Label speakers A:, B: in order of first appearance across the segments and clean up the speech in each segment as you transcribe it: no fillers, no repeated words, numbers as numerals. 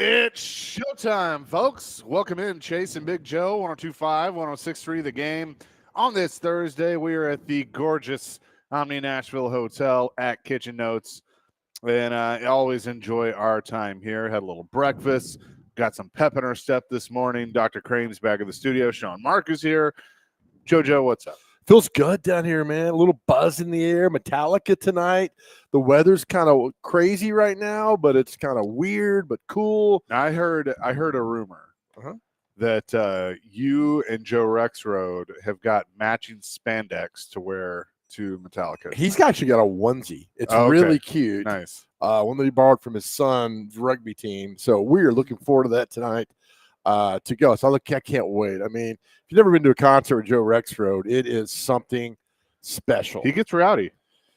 A: It's showtime, folks. Welcome in, Chase and Big Joe, 1025, 1063, the game. On this Thursday, we are at the gorgeous Omni Nashville Hotel at Kitchen Notes. And I always enjoy our time here. Had a little breakfast, got some pep in our step this morning. Dr. Crane's back in the studio. Sean Mark is here. JoJo, what's up?
B: Feels good down here, man. A little buzz in the air. Metallica tonight. The weather's kind of crazy right now, but it's kind of weird but cool.
A: Now, I heard a rumor
B: Uh-huh.
A: that you and Joe Rexroad have got matching spandex to wear to Metallica.
B: He's actually got a onesie. It's
A: Oh, okay.
B: really cute.
A: Nice.
B: One that he borrowed from his son's rugby team. So we are looking forward to that tonight to go. So I can't wait. I mean, if you've never been to a concert with Joe Rexroad, it is something special.
A: He gets rowdy.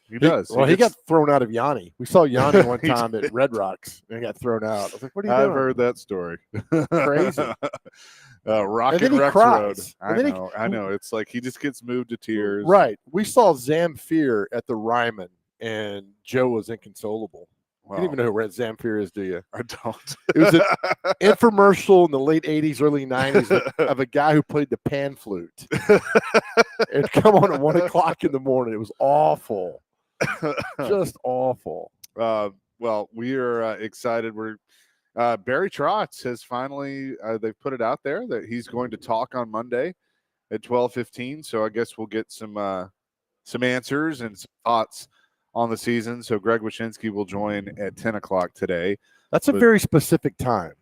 A: He does.
B: Well, he got thrown out of Yanni. We saw Yanni one time at Red Rocks, and he got thrown out. I was like, "What are you doing?"
A: I've heard that story.
B: Crazy.
A: Rocket
B: And then he
A: Rex
B: cries.
A: Road.
B: And then
A: I know. It's like he just gets moved to tears.
B: Right. We saw Zamfir at the Ryman, and Joe was inconsolable.
A: Wow.
B: You don't even know who Zamfir is, do you?
A: I don't.
B: It was an infomercial in the late 80s, early 90s of a guy who played the pan flute. It'd come on at 1 o'clock in the morning. It was awful. Just awful.
A: Well, we are excited. We're Barry Trotz has finally they've put it out there that he's going to talk on Monday at 12:15. So I guess we'll get some answers and some thoughts on the season. So Greg Wyshynski will join at 10 o'clock today.
B: That's a very specific time.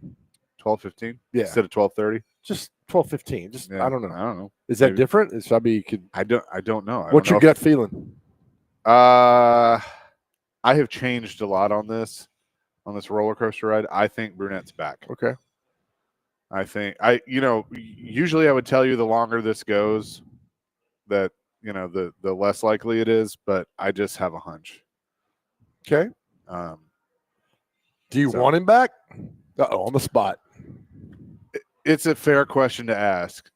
A: 12:15?
B: Yeah.
A: Instead of 12:30?
B: Just 12:15. Just
A: Yeah,
B: I don't know.
A: I don't know.
B: Is that
A: Maybe.
B: different? So you could.
A: I don't know.
B: What's your gut feeling?
A: I have changed a lot on this roller coaster ride. I think Brunette's back.
B: Okay.
A: I think usually I would tell you the longer this goes that, the less likely it is, but I just have a hunch.
B: Okay. Do you want him back? On the spot.
A: It's a fair question to ask.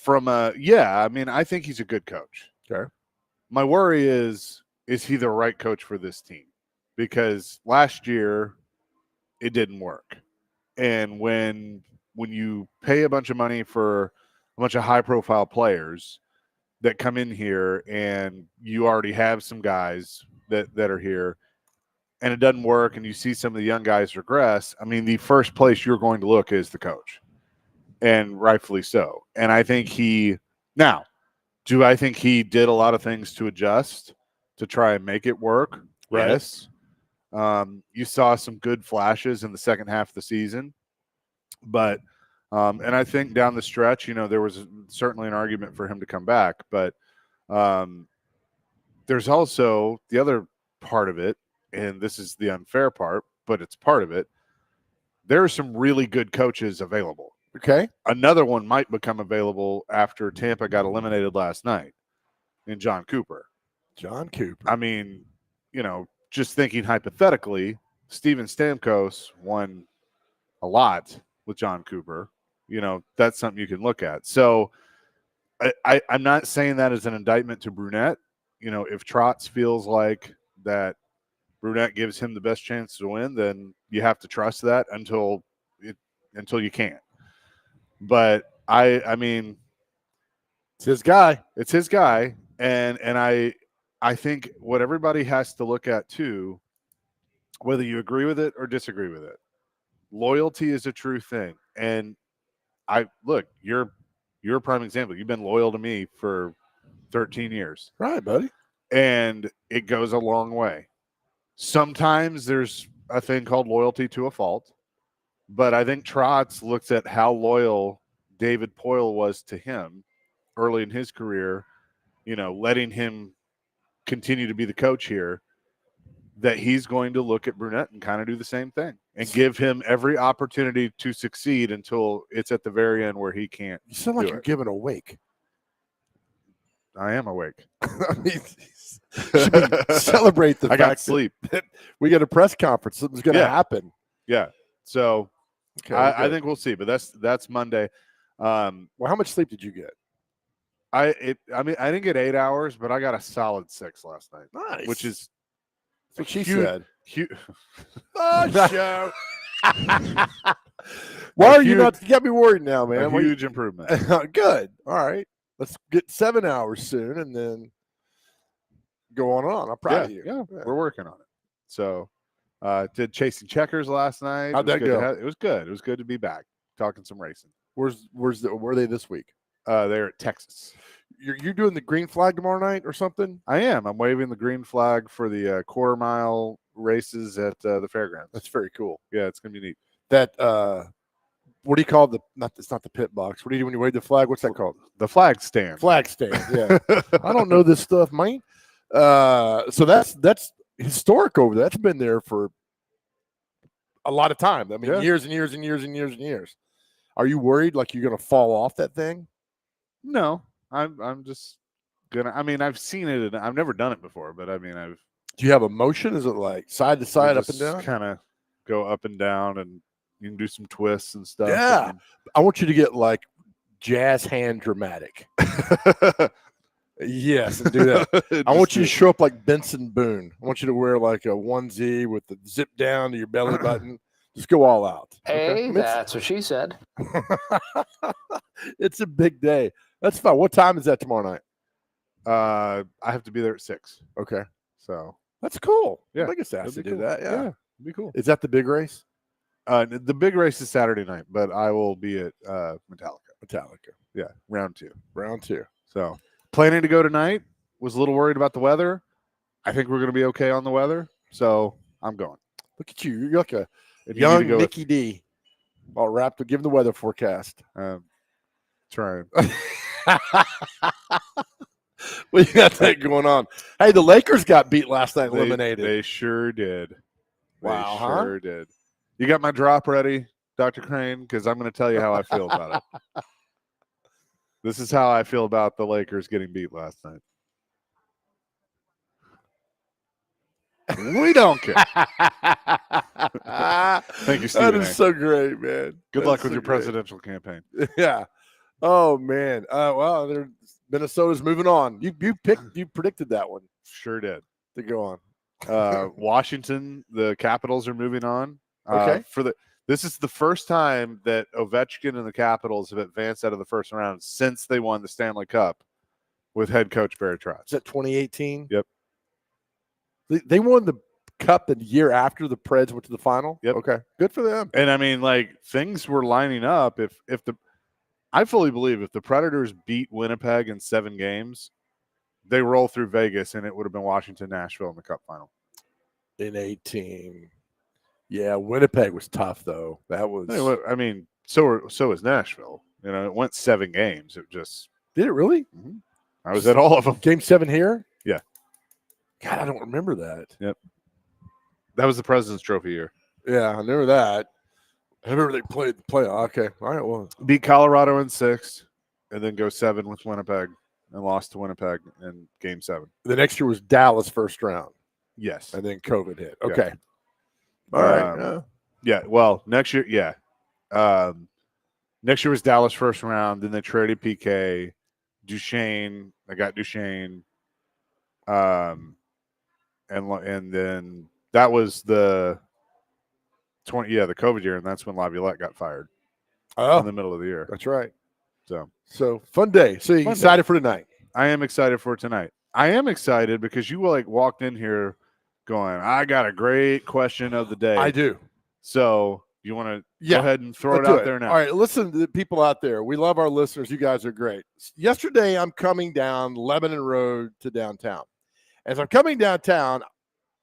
A: I think he's a good coach.
B: Okay.
A: My worry is he the right coach for this team? Because last year it didn't work. And when you pay a bunch of money for a bunch of high-profile players that come in here and you already have some guys that are here and it doesn't work and you see some of the young guys regress, I mean, the first place you're going to look is the coach, and rightfully so. And I think do I think he did a lot of things to adjust to try and make it work?
B: Right.
A: Yes. You saw some good flashes in the second half of the season, but and I think down the stretch, there was certainly an argument for him to come back, but there's also the other part of it, and this is the unfair part, but it's part of it. There are some really good coaches available.
B: Okay.
A: Another one might become available after Tampa got eliminated last night in John Cooper.
B: John Cooper.
A: I mean, just thinking hypothetically, Steven Stamkos won a lot with John Cooper. That's something you can look at. So I'm not saying that as an indictment to Brunette. If Trotz feels like that Brunette gives him the best chance to win, then you have to trust that until you can't. But I mean,
B: it's his guy.
A: It's his guy, and I think what everybody has to look at too, whether you agree with it or disagree with it, loyalty is a true thing. And you're a prime example. You've been loyal to me for 13 years.
B: Right, buddy.
A: And it goes a long way. Sometimes there's a thing called loyalty to a fault, but I think Trotz looks at how loyal David Poile was to him early in his career, letting him continue to be the coach here, that he's going to look at Brunette and kind of do the same thing and give him every opportunity to succeed until it's at the very end where he can't.
B: You sound like you're giving a wake.
A: I am awake.
B: I mean, should we celebrate the
A: I got sleep.
B: That we got a press conference. Something's going to happen.
A: Yeah. So
B: okay,
A: I think we'll see, but that's Monday.
B: Well, how much sleep did you get?
A: I didn't get 8 hours, but I got a solid 6 last night.
B: Nice.
A: Which is
B: what she said.
A: Huge.
B: Oh, show. Why
A: A
B: are you not? You got me worried now,
A: A
B: man.
A: huge improvement.
B: Good. All right. Let's get 7 hours soon, and then go on. I'm proud of you.
A: Yeah, we're working on it. So, did Chasing Checkers last night.
B: How'd
A: It was
B: that
A: good to
B: go?
A: it was good. It was good to be back talking some racing.
B: Where are they this week?
A: They're at Texas.
B: You're doing the green flag tomorrow night or something?
A: I am. I'm waving the green flag for the quarter mile races at the fairgrounds.
B: That's very cool.
A: Yeah, it's gonna be neat.
B: That what do you call it's not the pit box. What do you do when you wave the flag? What's that called?
A: The flag stand.
B: Flag stand. Yeah. I don't know this stuff, man. So that's historic over there. That's been there for a lot of time. I mean, years and years and years and years and years. Are you worried like you're gonna fall off that thing?
A: No, I'm just gonna. I mean, I've seen it, and I've never done it before. But I mean,
B: Do you have a motion? Is it like side to side, up and down?
A: Kind of go up and down, and you can do some twists and stuff.
B: Yeah, I want you to get like jazz hand dramatic. Yes, and do that. I want you to show up like Benson Boone. I want you to wear like a onesie with the zip down to your belly button. Just go all out.
C: Hey, that's what she said.
B: It's a big day. That's fine. What time is that tomorrow night?
A: I have to be there at 6.
B: Okay,
A: so
B: that's cool.
A: Yeah,
B: I guess I have to do
A: cool.
B: that. Yeah,
A: it'd be cool.
B: Is that the big race?
A: The big race is Saturday night, but I will be at
B: Metallica.
A: Yeah, round 2.
B: Round 2.
A: So planning to go tonight. Was a little worried about the weather. I think we're going to be okay on the weather, so I'm going.
B: Look at you. You're like a
A: If
B: young Nikki D. All wrapped up. Give him the weather forecast.
A: Trying.
B: Well, you got that going on. Hey, the Lakers got beat last night, eliminated.
A: They sure did.
B: Wow,
A: they sure did. You got my drop ready, Dr. Crane? Because I'm going to tell you how I feel about it. This is how I feel about the Lakers getting beat last night. We don't care. Thank you, Stephen.
B: That is so great, man.
A: Good luck with your presidential campaign.
B: Yeah. Oh man. Well, Minnesota's moving on. You predicted that one.
A: Sure did.
B: To go on.
A: Washington, the Capitals are moving on.
B: Okay.
A: This is the first time that Ovechkin and the Capitals have advanced out of the first round since they won the Stanley Cup with head coach Barry Trotz.
B: Is that 2018?
A: Yep.
B: They won the Cup the year after the Preds went to the final.
A: Yep.
B: Okay. Good for them.
A: And I mean, like, things were lining up. I fully believe if the Predators beat Winnipeg in 7 games, they roll through Vegas and it would have been Washington, Nashville in the Cup final.
B: In 18. Yeah, Winnipeg was tough though. That was.
A: I mean, so is Nashville. You know, it went 7 games. It just
B: did it really?
A: Mm-hmm. I was at all of them.
B: Game 7 here.
A: Yeah.
B: God, I don't remember that.
A: Yep. That was the President's Trophy year.
B: Yeah, I remember that. I remember they played the playoff. Okay, all right. Well,
A: beat Colorado in 6, and then go 7 with Winnipeg, and lost to Winnipeg in Game 7.
B: The next year was Dallas first round.
A: Yes,
B: and then COVID hit. Okay.
A: Yeah.
B: All right.
A: Yeah. Well, next year, yeah. Next year was Dallas first round. Then they traded PK, Duchesne. They got Duchesne. And then that was the the COVID year, and that's when Laviolette got fired.
B: Oh,
A: in the middle of the year.
B: That's right.
A: So
B: fun day. So you excited for tonight?
A: I am excited for tonight. I am excited because you walked in here going, I got a great question of the day.
B: I do.
A: So you want to go ahead and throw it out there now?
B: All right, listen to the people out there. We love our listeners. You guys are great. Yesterday, I'm coming down Lebanon Road to downtown. As I'm coming downtown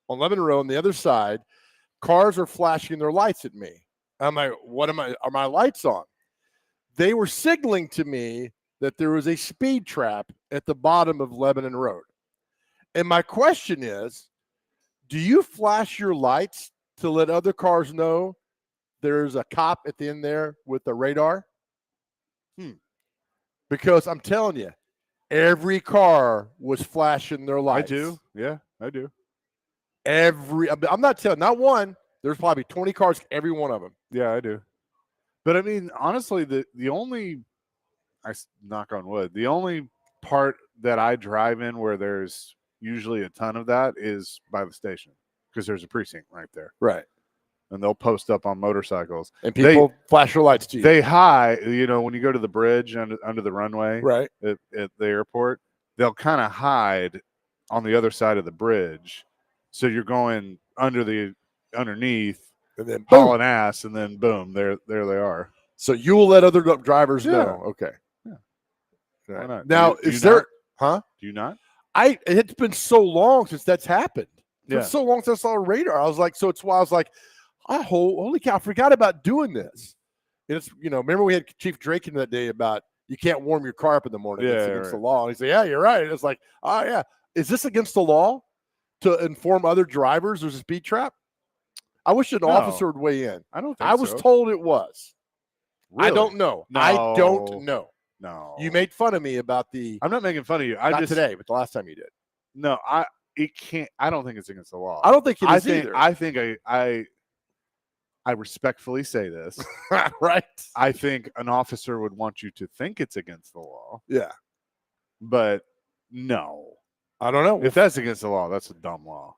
B: on Lebanon Road on the other side, cars are flashing their lights at me. I'm like, are my lights on? They were signaling to me that there was a speed trap at the bottom of Lebanon Road. And my question is, do you flash your lights to let other cars know there's a cop at the end there with the radar? Because I'm telling you, every car was flashing their lights.
A: I do. Yeah, I do.
B: I'm not telling, not one. There's probably 20 cars, every one of them.
A: Yeah, I do. But I mean, honestly, the only, I knock on wood, the only part that I drive in where there's usually a ton of that is by the station because there's a precinct right there.
B: Right.
A: and they'll post up on motorcycles.
B: And people flash their lights to you.
A: They hide, when you go to the bridge under the runway
B: right.
A: at the airport, they'll kind of hide on the other side of the bridge. So you're going underneath,
B: And then boom.
A: hauling ass, and then boom, there they are.
B: So you will let other drivers know. Okay.
A: Yeah.
B: Right.
A: Why not?
B: Now,
A: Do you
B: is there,
A: not?
B: huh?
A: Do you not?
B: It's been so long since that's happened. It's
A: Yeah.
B: been so long since I saw a radar. I was like, so it's why I was like, holy cow, I forgot about doing this. And it's, remember we had Chief Drake in that day about you can't warm your car up in the morning. It's against the law. And he said, yeah, you're right. And it's like, oh, yeah. Is this against the law to inform other drivers there's a speed trap? I wish an officer would weigh in.
A: I don't think
B: I was told it was.
A: Really?
B: I don't know.
A: No.
B: I don't know.
A: No.
B: You made fun of me about the.
A: I'm not making fun of you.
B: Not today, but the last time you did.
A: No, it can't. I don't think it's against the law.
B: I don't think it is either.
A: I think I respectfully say this.
B: Right.
A: I think an officer would want you to think it's against the law.
B: Yeah.
A: But no.
B: I don't know.
A: If that's against the law, that's a dumb law.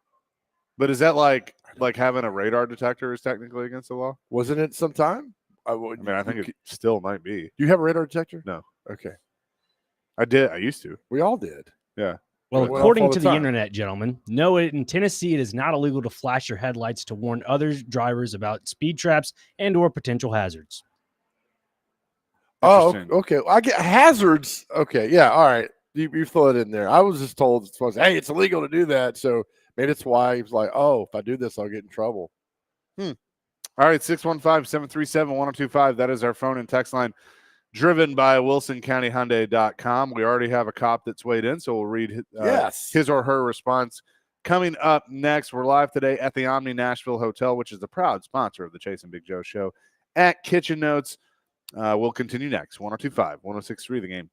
A: But is that like having a radar detector is technically against the law?
B: Wasn't it sometime?
A: I think it still might be.
B: Do you have a radar detector?
A: No.
B: Okay.
A: I did. I used to.
B: We all did.
A: Yeah.
D: Well,
B: Well,
D: according
B: all
D: to
B: the
D: the
B: time.
D: internet, gentlemen, no, in Tennessee, it is not illegal to flash your headlights to warn other drivers about speed traps and/or potential hazards.
B: Oh,
A: Interesting.
B: okay. I get hazards. Okay. Yeah. All right. You throw it in there. I was just told hey, it's illegal to do that. So maybe that's why he was like, oh, if I do this, I'll get in trouble.
A: All right, 615-737-1025. That is our phone and text line, driven by WilsonCountyHyundai.com. We already have a cop that's weighed in, so we'll read his or her response. Coming up next, we're live today at the Omni Nashville Hotel, which is the proud sponsor of the Chase and Big Joe Show at Kitchen Notes. We'll continue next. 102.5, 106.3 The Game.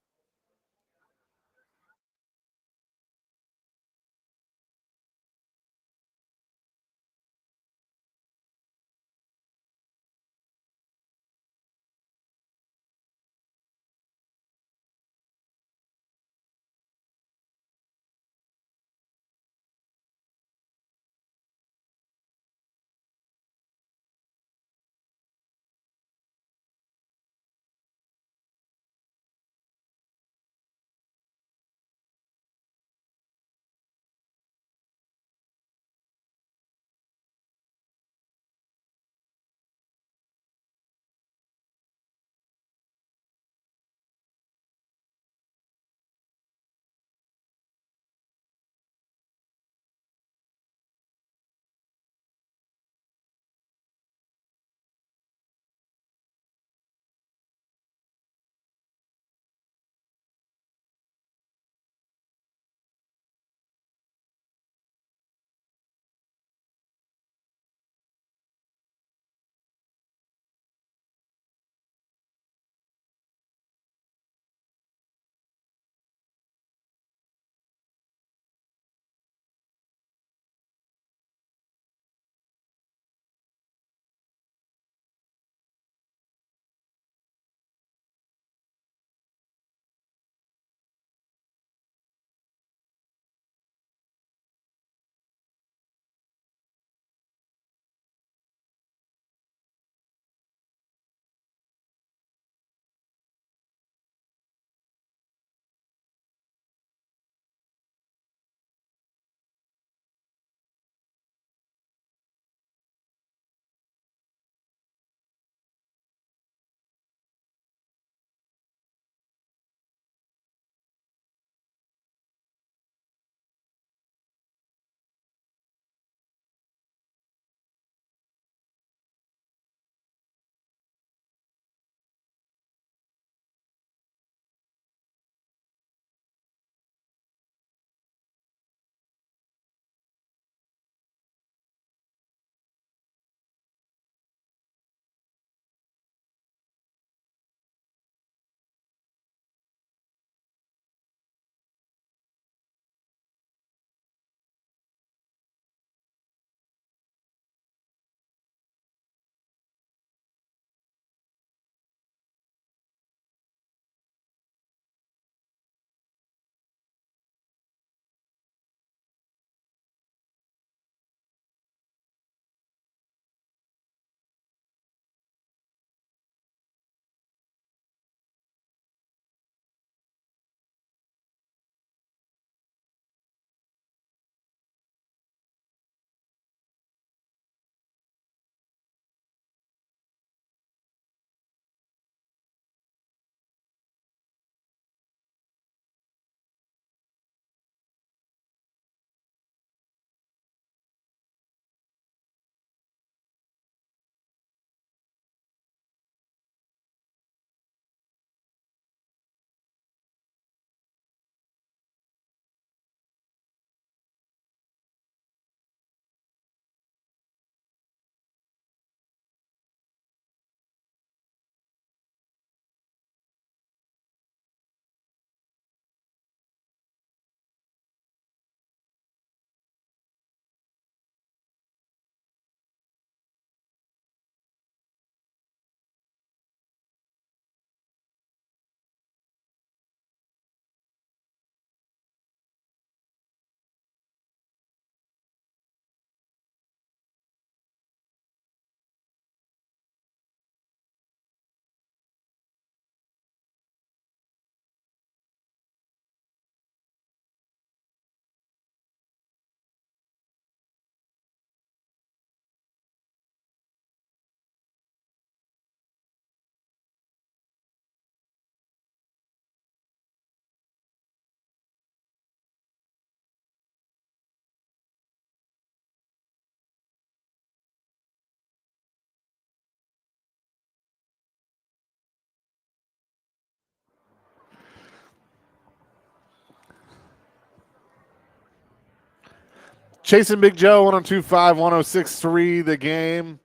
A: Chasing Big Joe 102.5, 106.3, the game.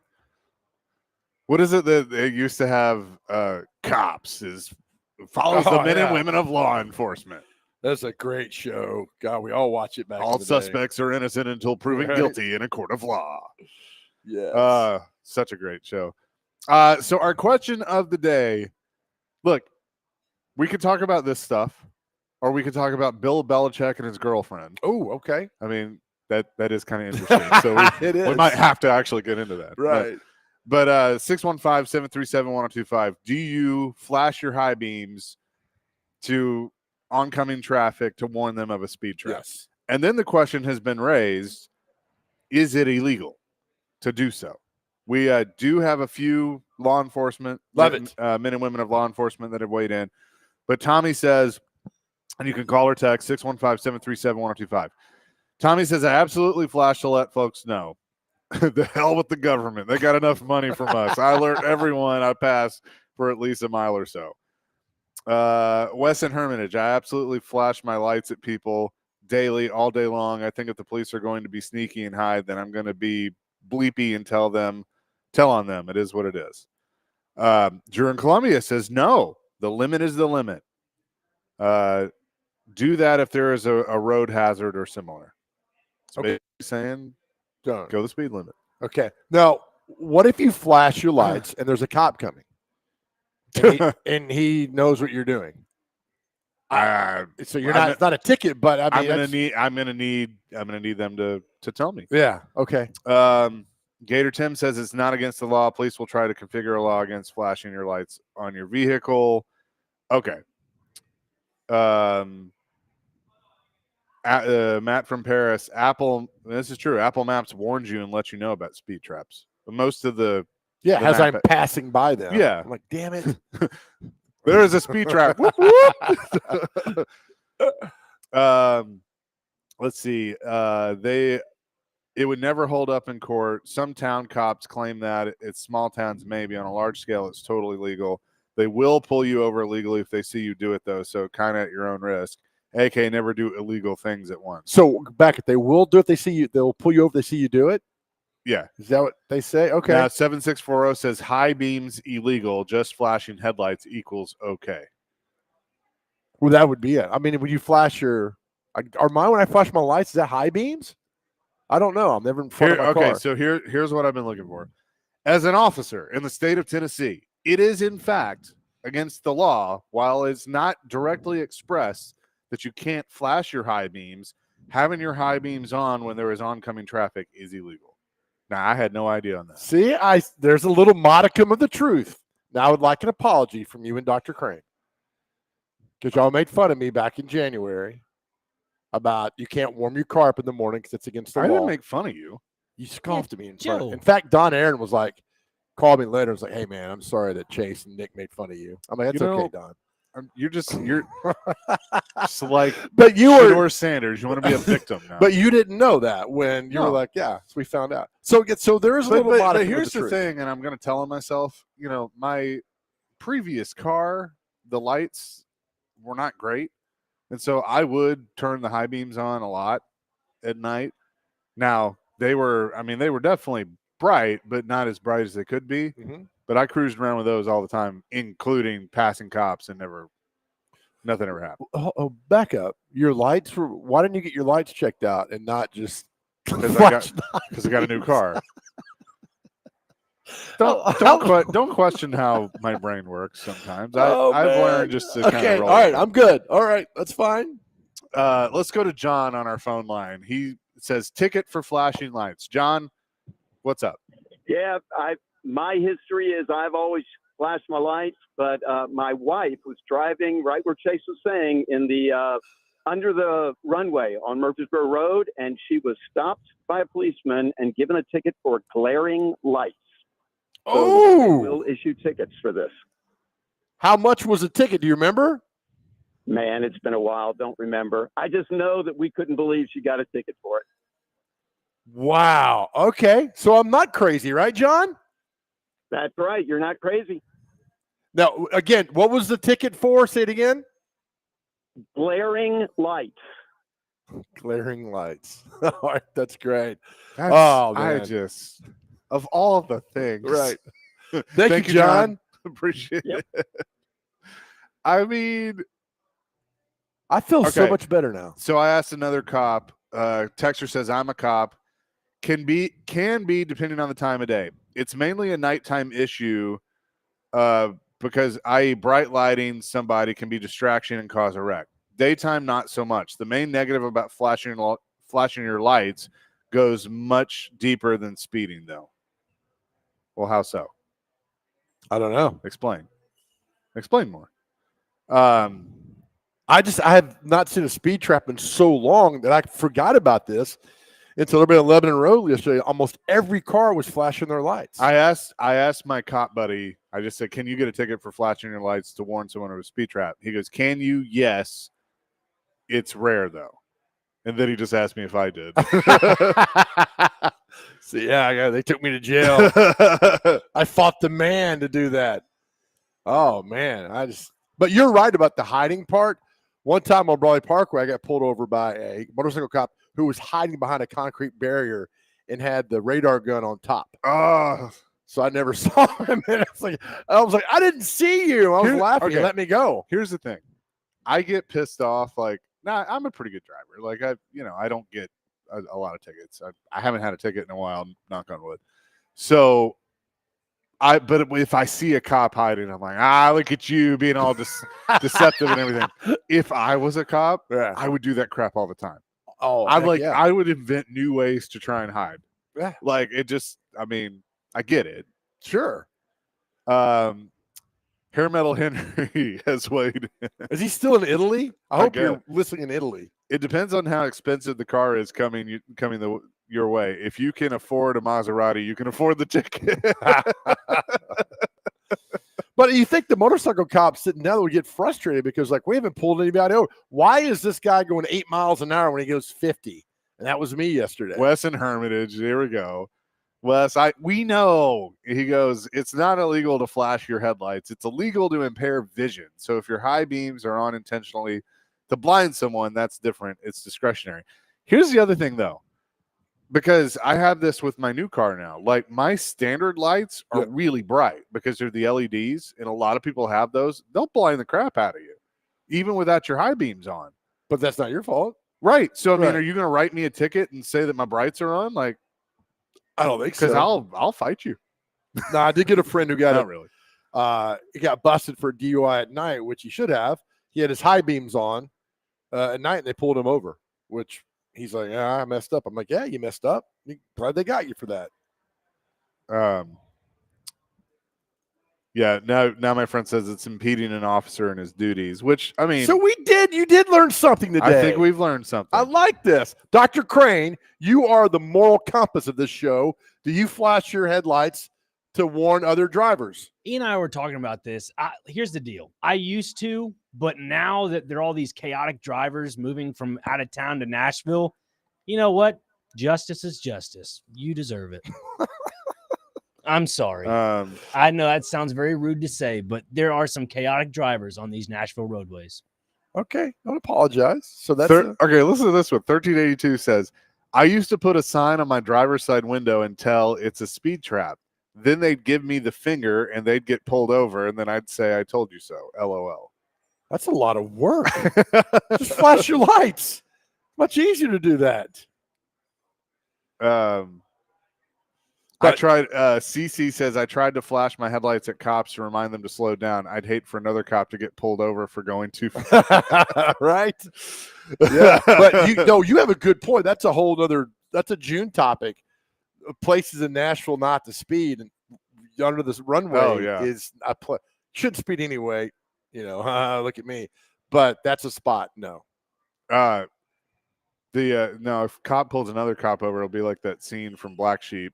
A: What is it that they used to have? Cops follows the men and women of law enforcement.
B: That's a great show. God, we all watch it back.
A: All
B: in the
A: suspects are innocent until proven
B: Right.
A: guilty in a court of law.
B: Yeah.
A: Such a great show. So our question of the day, look, we could talk about this stuff, or we could talk about Bill Belichick and his girlfriend.
B: Oh, okay.
A: I mean, that is kind of interesting. So
B: It is.
A: we might have to actually get into that.
B: Right.
A: But 615-737-1025, do you flash your high beams to oncoming traffic to warn them of a speed trap?
B: Yes.
A: And then the question has been raised, is it illegal to do so? We do have a few law enforcement, men and women of law enforcement that have weighed in. But Tommy says, and you can call or text 615-737-1025. Tommy says, I absolutely flash to let folks know. The hell with the government. They got enough money from us. I alert everyone I pass for at least a mile or so. Wes and Hermitage, I absolutely flash my lights at people daily, all day long. I think if the police are going to be sneaky and hide, then I'm going to be bleepy and tell on them. It is what it is. Drew in Columbia says, no, the limit is the limit. Do that if there is a road hazard or similar. So
B: Okay.
A: saying
B: Done.
A: go the speed limit.
B: Okay. Now, what if you flash your lights and there's a cop coming, and he knows what you're doing? So you're not. It's not a ticket, but I mean,
A: I'm gonna need them to tell me.
B: Yeah. Okay.
A: Gator Tim says it's not against the law. Police will try to configure a law against flashing your lights on your vehicle. Okay. Matt from Paris, Apple. This is true. Apple Maps warns you and lets you know about speed traps. But most of the
B: as I'm
A: map-
B: passing by them.
A: Yeah.
B: I'm like, damn it.
A: there is a speed trap. Whoop, whoop. Let's see. It would never hold up in court. Some town cops claim that it's small towns, maybe on a large scale, it's totally legal. They will pull you over illegally if they see you do it, though. So kind of at your own risk. AK, never do illegal things at once.
B: So back if they will do it, they see you. They'll pull you over. If they see you do it.
A: Yeah.
B: Is that what they say? Okay.
A: Now 7640 says high beams illegal. Just flashing headlights equals okay.
B: Well, that would be it. I mean, when you flash your, are mine when I flash my lights? Is that high beams? I don't know. I'm never in front of my car.
A: So here's what I've been looking for. As an officer in the state of Tennessee, it is in fact against the law, while it's not directly expressed that you can't flash your high beams. Having your high beams on when there is oncoming traffic is illegal. Now, I had no idea on that.
B: See, there's a little modicum of the truth. Now I would like an apology from you and Dr. Crane, because y'all made fun of me back in January about you can't warm your car up in the morning because it's against the law.
A: I didn't make fun of you.
B: You scoffed at me in front.
D: Joe.
B: In fact, Don Aaron was like, called me later and was like, hey, man, I'm sorry that Chase and Nick made fun of you. I'm like, that's okay, Don.
A: You're just like
B: But you
A: Shedeur
B: were
A: Sanders. You want to be a victim now.
B: But you didn't know that when you were like, yeah, so we found out. So there is a little modicum
A: but
B: of
A: here's
B: the truth.
A: thing, and I'm going to tell on myself, my previous car, the lights were not great. And so I would turn the high beams on a lot at night. Now, they were definitely bright, but not as bright as they could be.
B: Mm-hmm.
A: But I cruised around with those all the time, including passing cops, and nothing ever happened.
B: Oh, back up. Your lights were. Why didn't you get your lights checked out and not just?
A: Because I got a new car. Don't question how my brain works sometimes. I've learned just to kind of roll.
B: All right, I'm good. All right, that's fine.
A: Let's go to John on our phone line. He says ticket for flashing lights. John, what's up?
E: Yeah, my history is I've always flashed my lights, but my wife was driving right where Chase was saying in the under the runway on Murfreesboro Road, and she was stopped by a policeman and given a ticket for glaring lights. So we'll issue tickets for this.
B: How much was the ticket? Do you remember?
E: Man, it's been a while. Don't remember. I just know that we couldn't believe she got a ticket for it.
B: Wow. Okay. So I'm not crazy, right, John?
E: That's right. You're not crazy.
B: Now, again, what was the ticket for? Say it again.
E: Glaring lights.
B: Glaring lights. All right, that's great.
A: That's,
B: Oh,
A: I
B: man.
A: just of all the things.
B: Right. Thank you, John.
A: Appreciate
C: Yep.
A: it. I mean,
B: I feel so
A: Okay.
B: much better now.
A: so I asked another cop. Texter says I'm a cop. Can be depending on the time of day. It's mainly a nighttime issue, because i.e. bright lighting somebody can be distraction and cause a wreck. Daytime, not so much. The main negative about flashing your lights goes much deeper than speeding, though. Well, how so?
B: I don't know.
A: Explain more.
B: I have not seen a speed trap in so long that I forgot about this until everybody on Lebanon Road yesterday. Almost every car was flashing their lights.
A: I asked my cop buddy, I just said, can you get a ticket for flashing your lights to warn someone of a speed trap? He goes, can you? Yes. It's rare, though. And then he just asked me if I did.
B: So, yeah, they took me to jail. I fought the man to do that. Oh, man. But you're right about the hiding part. One time on Brawley Parkway, I got pulled over by a motorcycle cop who was hiding behind a concrete barrier and had the radar gun on top.
A: Oh,
B: So I never saw him. And I was like, I didn't see you. I was laughing.
A: okay.
B: Let me go.
A: here's the thing. I get pissed off. Like, I'm a pretty good driver. Like, I don't get a lot of tickets. I haven't had a ticket in a while, knock on wood. So but if I see a cop hiding, I'm like, look at you being all deceptive and everything. If I was a cop,
B: Yeah.
A: I would do that crap all the time.
B: Oh,
A: I'm
B: heck
A: like,
B: yeah.
A: I would invent new ways to try and hide.
B: Yeah.
A: Like, it just, I mean, I get it.
B: Sure.
A: Hair Metal Henry has weighed.
B: Is he still in Italy? I
A: I
B: hope
A: guess.
B: you're listening in Italy.
A: It depends on how expensive the car is coming your way. If you can afford a Maserati, you can afford the ticket.
B: But you think the motorcycle cops sitting down would get frustrated because, like, we haven't pulled anybody over. Why is this guy going 8 miles an hour when he goes 50? And that was me yesterday.
A: Wes and Hermitage, here we go. Wes, we know. He goes, it's not illegal to flash your headlights. It's illegal to impair vision. So if your high beams are on intentionally to blind someone, that's different. It's discretionary. Here's the other thing, though, because I have this with my new car now. Like, my standard lights are really bright because they're the LEDs, and a lot of people have those. They'll blind the crap out of you, even without your high beams on.
B: But that's not your fault.
A: Right. So, I mean,
B: Right.
A: are you going to write me a ticket and say that my brights are on? Like,
B: I don't think
A: because
B: so.
A: I'll fight you.
B: No, I did get a friend who got
A: Not really.
B: he got busted for DUI at night, which he should have. He had his high beams on at night, and they pulled him over, which he's like, yeah, I messed up. I'm like, yeah, you messed up. Glad they got you for that.
A: Yeah, now my friend says it's impeding an officer in his duties, which, I mean,
B: So you did learn something today.
A: I think we've learned something.
B: I like this. Dr. Crane, you are the moral compass of this show. Do you flash your headlights to warn other drivers?
D: Ian and I were talking about this. Here's the deal. I used to, but now that there are all these chaotic drivers moving from out of town to Nashville, you know what? Justice is justice. You deserve it. I'm sorry. I know that sounds very rude to say, but there are some chaotic drivers on these Nashville roadways.
B: Okay, don't apologize. So that's
A: okay, listen to this one. 1382 says, I used to put a sign on my driver's side window and tell it's a speed trap. Then they'd give me the finger and they'd get pulled over, and then I'd say, I told you so. LOL.
B: that's a lot of work. Just flash your lights. Much easier to do that.
A: I tried. CC says I tried to flash my headlights at cops to remind them to slow down. I'd hate for another cop to get pulled over for going too fast.
B: Right? Yeah, but you have a good point. That's a whole other. That's a June topic. Places in Nashville not to speed and under this runway is shouldn't speed anyway. Look at me, but that's a spot. No.
A: No, if cop pulls another cop over, it'll be like that scene from Black Sheep.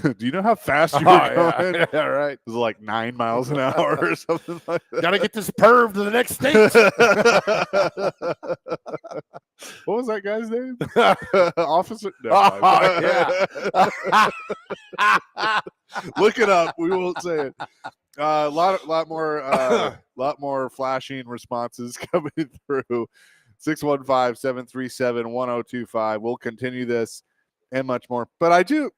A: Do you know how fast you were going?
B: Yeah, right.
A: It was like 9 miles an hour or something like that.
B: Gotta get this perv to the next state.
A: What was that guy's name? Officer. No, Look it up. We won't say it. Lot more flashing responses coming through. 615-737-1025. We'll continue this and much more. But I think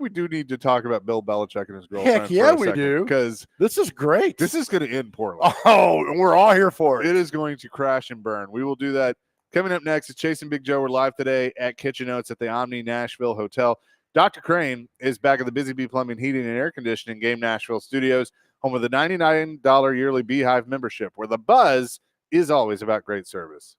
A: we do need to talk about Bill Belichick and his girlfriend.
B: Heck yeah,
A: for a
B: we
A: second,
B: do.
A: because
B: This is great.
A: this is going to end poorly.
B: Oh, and we're all here for it.
A: It is going to crash and burn. We will do that. Coming up next is Chase and Big Joe. We're live today at Kitchen Oats at the Omni Nashville Hotel. Dr. Crane is back at the Busy Bee Plumbing, Heating, and Air Conditioning Game Nashville Studios, home of the $99 yearly Beehive membership, where the buzz is always about great service.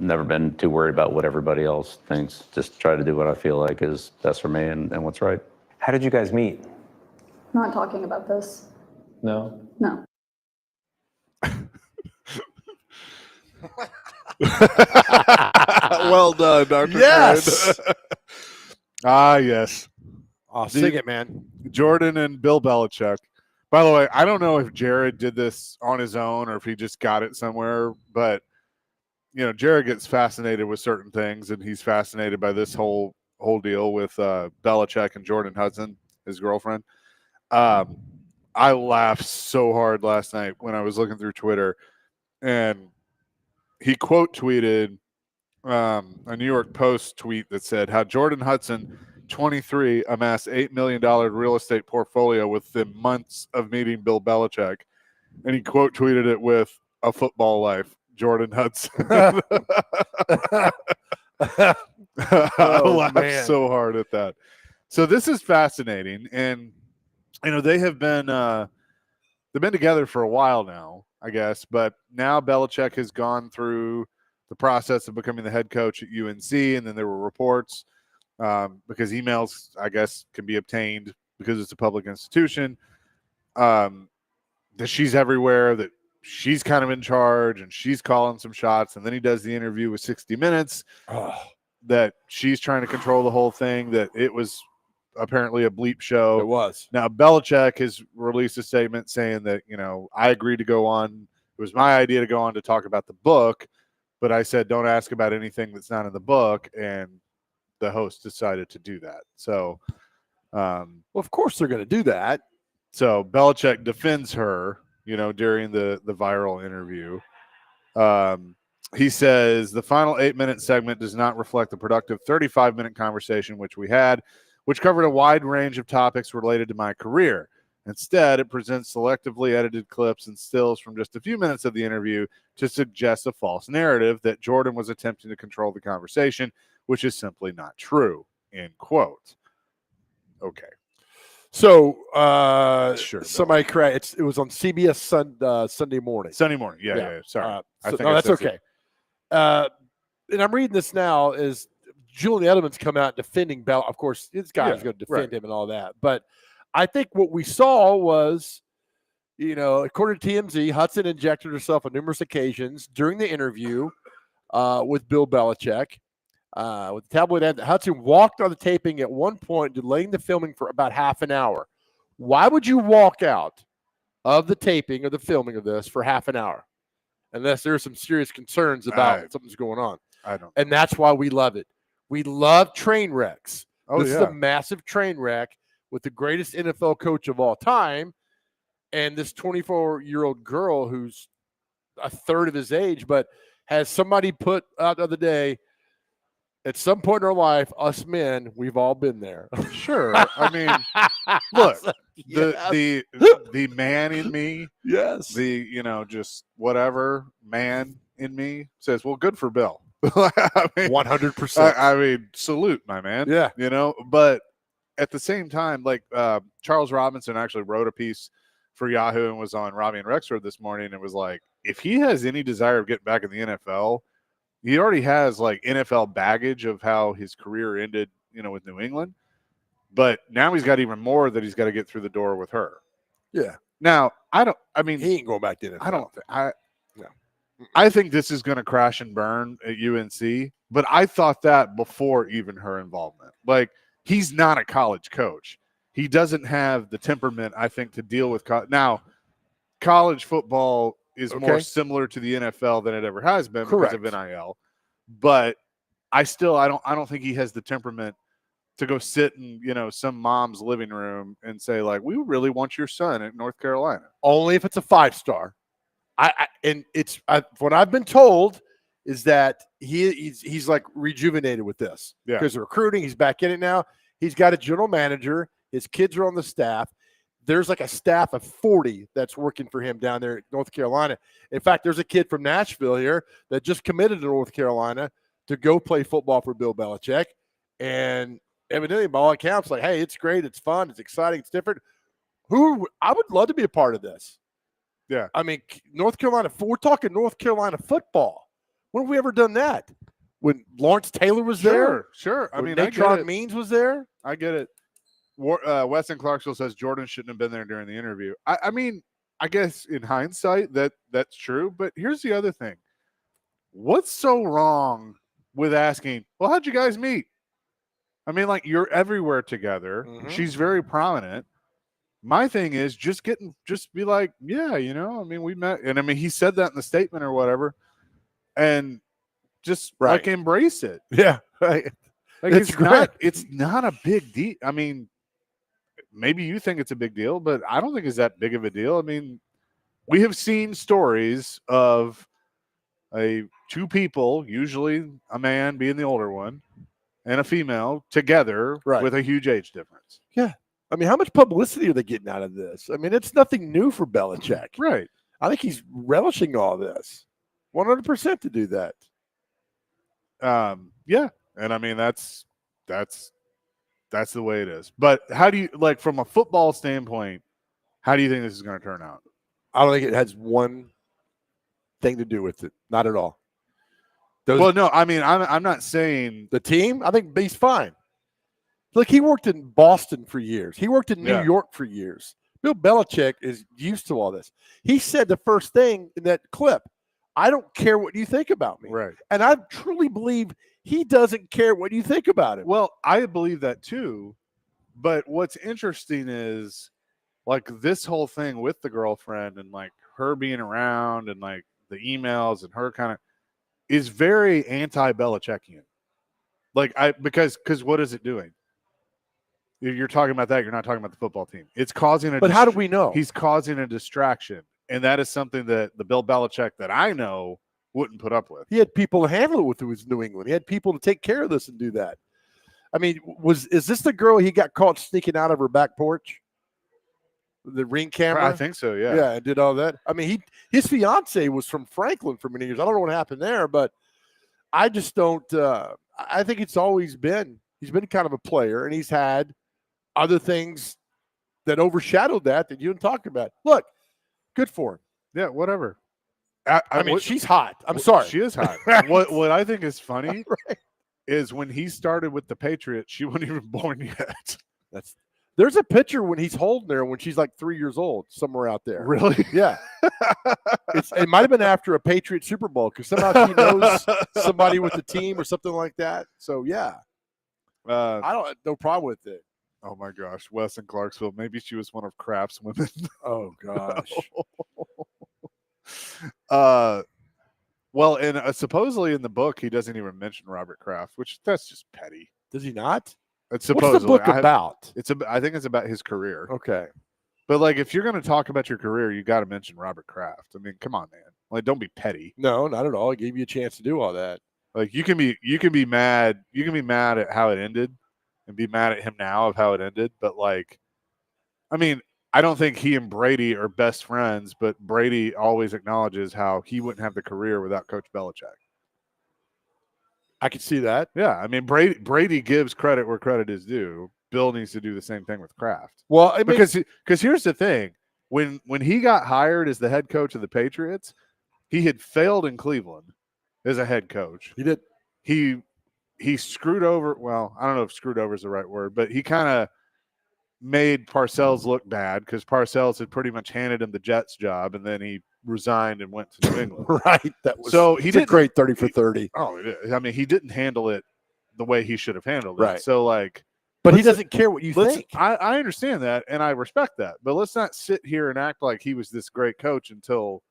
F: never been too worried about what everybody else thinks. Just try to do what I feel like is best for me and what's right.
G: How did you guys meet?
H: Not talking about this.
G: No.
H: No.
A: Well done, Dr.
B: Yes.
A: Crane. Yes.
B: Oh, sing it, man.
A: Jordan and Bill Belichick. By the way, I don't know if Jared did this on his own or if he just got it somewhere, but Jared gets fascinated with certain things, and he's fascinated by this whole deal with Belichick and Jordan Hudson, his girlfriend. I laughed so hard last night when I was looking through Twitter, and he quote tweeted a New York Post tweet that said how Jordan Hudson, 23, amassed $8 million real estate portfolio within months of meeting Bill Belichick. And he quote tweeted it with "a football life, Jordan Hudson." I laughed so hard at that. So this is fascinating. And, they've been together for a while now, I guess. But now Belichick has gone through the process of becoming the head coach at UNC. And then there were reports because emails, I guess, can be obtained because it's a public institution, that she's everywhere, that she's kind of in charge and she's calling some shots. And then he does the interview with 60 Minutes that she's trying to control the whole thing, that it was apparently a bleep show.
B: It was.
A: Now, Belichick has released a statement saying that, I agreed to go on. It was my idea to go on to talk about the book, but I said, don't ask about anything that's not in the book. And the host decided to do that. So,
B: well, of course they're going to do that.
A: So Belichick defends her, during the viral interview. He says the final 8-minute segment does not reflect the productive 35-minute conversation which we had, which covered a wide range of topics related to my career. Instead, it presents selectively edited clips and stills from just a few minutes of the interview to suggest a false narrative that Jordan was attempting to control the conversation, which is simply not true, end quote. Okay.
B: So,
A: Sure,
B: somebody correct. It was on CBS Sunday morning.
A: Sunday morning. Yeah. Sorry.
B: That's okay. And I'm reading this now is Julian Edelman's come out defending Bell. Of course, this guy is going to defend him and all that. But I think what we saw was, according to TMZ, Hudson injected herself on numerous occasions during the interview with Bill Belichick. With the tabloid ad, Hudson walked on the taping at one point, delaying the filming for about half an hour. Why would you walk out of the taping or the filming of this for half an hour? Unless there's some serious concerns about something's going on.
A: I don't.
B: And that's why we love it. We love train wrecks.
A: Oh,
B: this is a massive train wreck with the greatest NFL coach of all time and this 24-year-old girl who's a third of his age, but has somebody put out the other day, at some point in our life, us men, we've all been there.
A: Sure. I mean, look, the man in me,
B: yes,
A: just whatever man in me says, well, good for Bill. I mean,
B: 100%.
A: I mean, salute, my man.
B: Yeah.
A: But at the same time, like Charles Robinson actually wrote a piece for Yahoo and was on Robbie and Rexford this morning and was like, if he has any desire of getting back in the NFL, he already has like NFL baggage of how his career ended, with New England. But now he's got even more that he's got to get through the door with her.
B: Yeah.
A: Now, he
B: ain't going back to NFL.
A: I think this is going to crash and burn at UNC, but I thought that before even her involvement. Like, he's not a college coach. He doesn't have the temperament, I think, to deal with now, college football is more similar to the NFL than it ever has been because of NIL. But I don't think he has the temperament to go sit in, some mom's living room and say, like, we really want your son at North Carolina.
B: Only if it's a 5-star. What I've been told is that he's like rejuvenated with this.
A: Yeah.
B: Because of recruiting, he's back in it now. He's got a general manager. His kids are on the staff. There's like a staff of 40 that's working for him down there in North Carolina. In fact, there's a kid from Nashville here that just committed to North Carolina to go play football for Bill Belichick. And evidently, by all accounts, like, hey, it's great, it's fun, it's exciting, it's different. I would love to be a part of this.
A: Yeah.
B: I mean, North Carolina, we're talking North Carolina football. When have we ever done that? When Lawrence Taylor was there?
A: Sure. I
B: When
A: mean, I get
B: Natron
A: it.
B: Means was there?
A: I get it. Weston Clarksville says Jordan shouldn't have been there during the interview. I mean, I guess in hindsight that's true. But here's the other thing: what's so wrong with asking? Well, how'd you guys meet? I mean, like you're everywhere together.
B: Mhm.
A: She's very prominent. My thing is just be like, yeah, you know. I mean, we met, and I mean, he said that in the statement or whatever, and just like embrace it.
B: Yeah, right.
A: Like
B: It's
A: it's not a big deal. I mean, maybe you think it's a big deal, but I don't think it's that big of a deal. I mean, we have seen stories of two people, usually a man being the older one and a female together with a huge age difference.
B: Yeah. I mean, how much publicity are they getting out of this? I mean, it's nothing new for Belichick.
A: Right.
B: I think he's relishing all this. 100% to do that.
A: Yeah. And I mean, that's the way it is. But how do you, like, from a football standpoint, how do you think this is going to turn out?
B: I don't think it has one thing to do with it. Not at all.
A: Well, no, I mean, I'm not saying
B: the team. I think he's fine. Look, he worked in Boston for years. He worked in New York for years. Bill Belichick is used to all this. He said the first thing in that clip, I don't care what you think about me.
A: Right.
B: And I truly believe he doesn't care what you think about him.
A: Well, I believe that too. But what's interesting is like this whole thing with the girlfriend and like her being around and like the emails and her kind of is very anti-Belichickian. Like because what is it doing? You're talking about that. You're not talking about the football team. It's causing a.
B: But how do we know?
A: He's causing a distraction, and that is something that the Bill Belichick that I know wouldn't put up with.
B: He had people to handle it with who was New England. He had people to take care of this and do that. I mean, is this the girl he got caught sneaking out of her back porch? The Ring camera?
A: I think so, yeah.
B: Yeah, and did all that. I mean, his fiance was from Franklin for many years. I don't know what happened there, but I just don't I think it's always been he's been kind of a player, and he's had other things that overshadowed that you didn't talk about. Look, good for him.
A: Yeah, whatever.
B: I mean, she's hot. I'm sorry.
A: She is hot. What I think is funny is when he started with the Patriots, she wasn't even born yet.
B: There's a picture when he's holding her when she's like 3 years old, somewhere out there.
A: Really?
B: Yeah. It might have been after a Patriot Super Bowl because somehow she knows somebody with the team or something like that. So yeah, I don't no problem with it.
A: Oh my gosh, Wes in Clarksville. Maybe she was one of Kraft's women.
B: Oh gosh.
A: Well, and supposedly in the book he doesn't even mention Robert Kraft, which that's just petty.
B: Does he not?
A: It's
B: What's
A: supposedly
B: the book about?
A: I think it's about his career.
B: Okay.
A: But like, if you're going to talk about your career, you got to mention Robert Kraft. I mean, come on, man. Like, don't be petty.
B: No, not at all. I gave you a chance to do all that.
A: Like, you can be mad. You can be mad at how it ended, and be mad at him now of how it ended. But like, I mean, I don't think he and Brady are best friends. But Brady always acknowledges how he wouldn't have the career without Coach Belichick.
B: I can see that.
A: Yeah, I mean, Brady gives credit where credit is due. Bill needs to do the same thing with Kraft.
B: Well, I mean,
A: because here's the thing: when he got hired as the head coach of the Patriots, he had failed in Cleveland as a head coach.
B: He did.
A: He screwed over. Well, I don't know if screwed over is the right word, but he kind of made Parcells look bad because Parcells had pretty much handed him the Jets job, and then he resigned and went to New England.
B: Right. That was
A: so he did
B: a great 30 for 30.
A: Oh, it is. I mean, he didn't handle it the way he should have handled it.
B: Right.
A: So like,
B: but he doesn't care what you think.
A: I understand that, and I respect that. But let's not sit here and act like he was this great coach until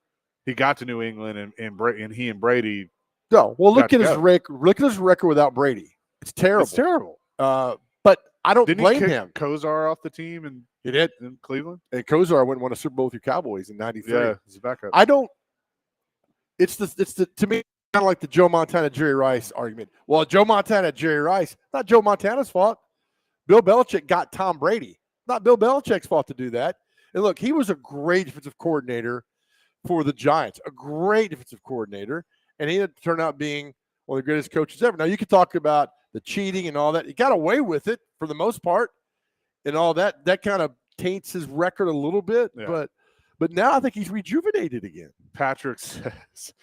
A: he got to New England and he and Brady.
B: No, well, look at his
A: together.
B: record. Look at his record without Brady. It's terrible.
A: It's terrible.
B: But I don't
A: Didn't
B: blame
A: he kick
B: him.
A: Kozar off the team and
B: He did.
A: in Cleveland?
B: And Kozar went and won a Super Bowl with your Cowboys in '93.
A: Yeah, he's a backup.
B: I don't. It's the to me kind of like the Joe Montana Jerry Rice argument. Well, Joe Montana Jerry Rice, not Joe Montana's fault. Bill Belichick got Tom Brady. Not Bill Belichick's fault to do that. And look, he was a great defensive coordinator for the Giants, a great defensive coordinator, and he had turned out being one of the greatest coaches ever. Now you could talk about the cheating and all that. He got away with it for the most part, and all that. That kind of taints his record a little bit,
A: Yeah.
B: but now I think he's rejuvenated again.
A: Patrick says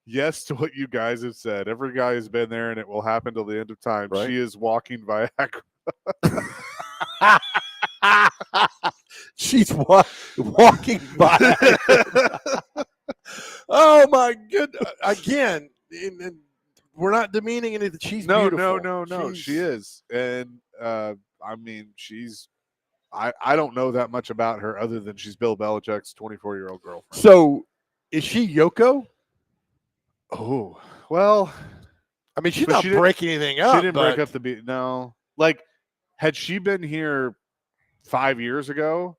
A: yes to what you guys have said. Every guy has been there, and it will happen till the end of time.
B: Right.
A: She is walking Viagra.
B: She's walking by. Oh my goodness! Again, and we're not demeaning anything. She's
A: No,
B: beautiful.
A: no. She
B: She's-
A: is, and I mean, she's. I don't know that much about her other than she's Bill Belichick's 24-year-old girlfriend.
B: So, is she Yoko?
A: Oh well,
B: I mean, she's
A: But
B: not
A: she didn't-
B: breaking anything up.
A: she didn't break
B: but-
A: up the beat. No, like had she been here 5 years ago,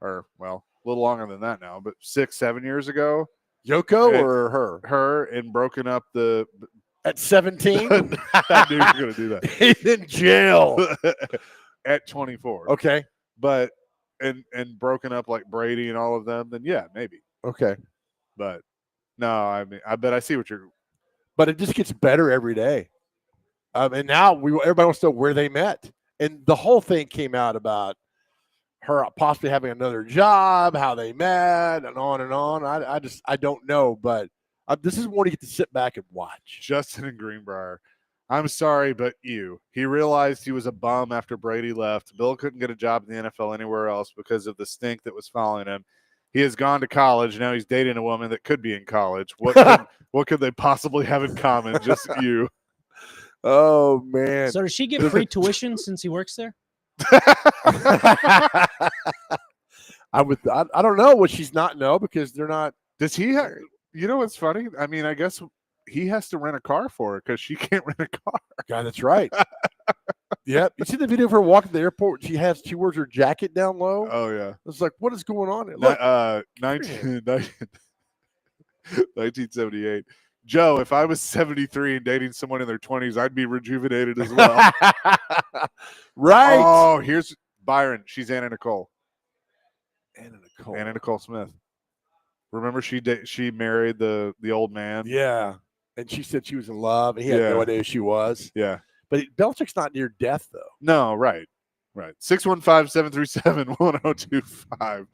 A: or well, a little longer than that now, but 6-7 years ago,
B: Yoko
A: Eh,
B: or her
A: her and broken up the.
B: at 17.
A: I knew you were going to do that.
B: He's in jail.
A: At 24.
B: Okay.
A: But and broken up like Brady and all of them, then yeah, maybe.
B: Okay.
A: But no, I mean, I bet I see what you're.
B: But it just gets better every day. And now everybody wants to know where they met. And the whole thing came out about her possibly having another job, how they met, and on and on. I don't know, but this is one you get to sit back and watch.
A: Justin and Greenbrier. I'm sorry, but he realized he was a bum after Brady left. Bill couldn't get a job in the NFL anywhere else because of the stink that was following him. He has gone to college. Now he's dating a woman that could be in college. What could they possibly have in common? Just you.
B: Oh man.
D: So does she get free tuition since he works there?
B: I don't know what she's not know because they're not.
A: Does he have, you know what's funny? I mean, I guess he has to rent a car for her because she can't rent a car.
B: God, that's right. Yep. You see the video of her walking to the airport? She wears her jacket down low.
A: Oh yeah.
B: It's like, what is going on? Look,
A: 1978. Joe, if I was 73 and dating someone in their 20s, I'd be rejuvenated as well.
B: right.
A: Oh, here's Byron. She's Anna Nicole.
B: Anna Nicole.
A: Anna Nicole Smith. Remember she married the old man?
B: Yeah. And she said she was in love, and he had no
A: Yeah.
B: idea who she was.
A: Yeah.
B: But Belichick's not near death, though.
A: No, right. Right. 615-737-1025.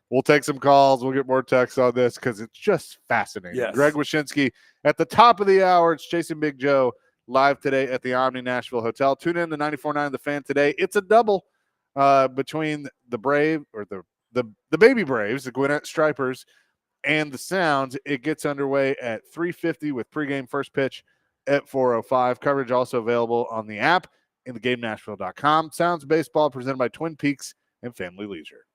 A: We'll take some calls. We'll get more texts on this because it's just fascinating.
B: Yes.
A: Greg Wyshynski at the top of the hour. It's Chasing Big Joe live today at the Omni Nashville Hotel. Tune in to 94.9 The Fan today. It's a double between the Brave or the Baby Braves, the Gwinnett Stripers, and the Sounds. It gets underway at 3:50 with pregame first pitch at 4:05. Coverage also available on the app and theGameNashville.com. Sounds Baseball presented by Twin Peaks and Family Leisure.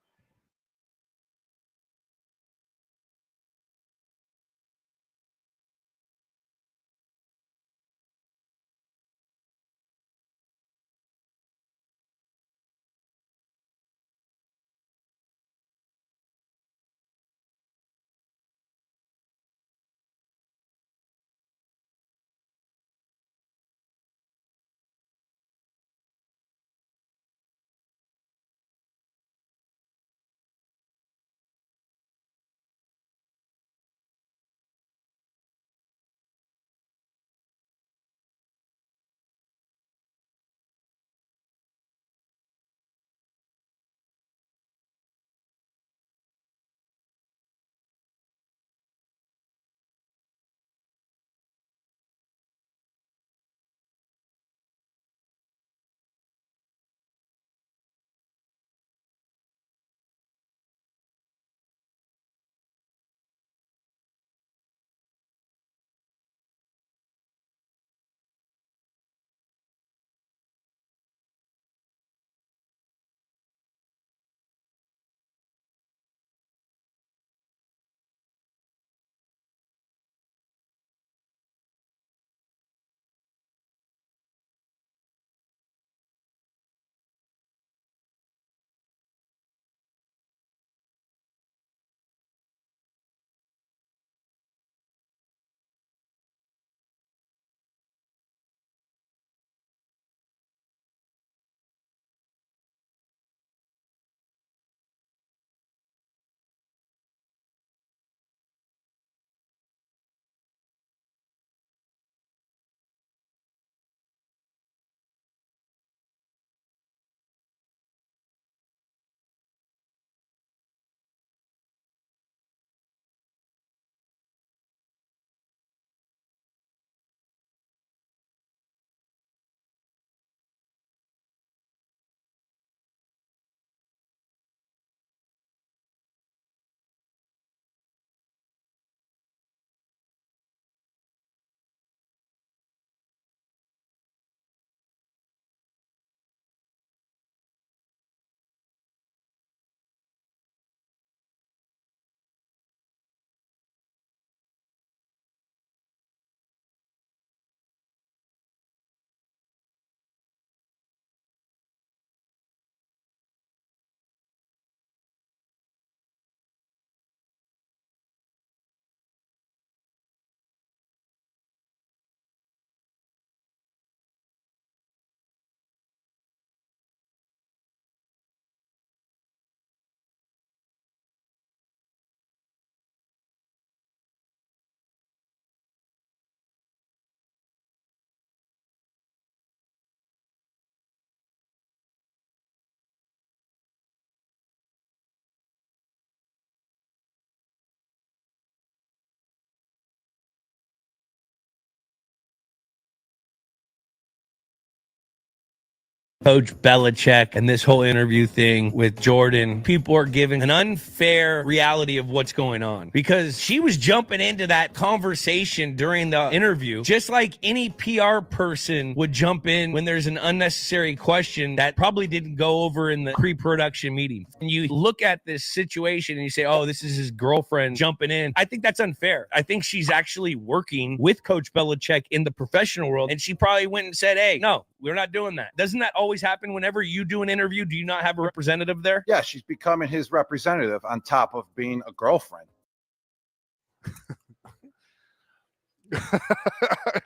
I: Coach Belichick and this whole interview thing with Jordan, people are giving an unfair reality of what's going on because she was jumping into that conversation during the interview, just like any PR person would jump in when there's an unnecessary question that probably didn't go over in the pre-production meeting. And you look at this situation and you say, oh, this is his girlfriend jumping in. I think that's unfair. I think she's actually working with Coach Belichick in the professional world, and she probably went and said, hey, no, we're not doing that. Doesn't that always happen whenever you do an interview? Do you not have a representative there?
J: Yeah, she's becoming his representative on top of being a girlfriend.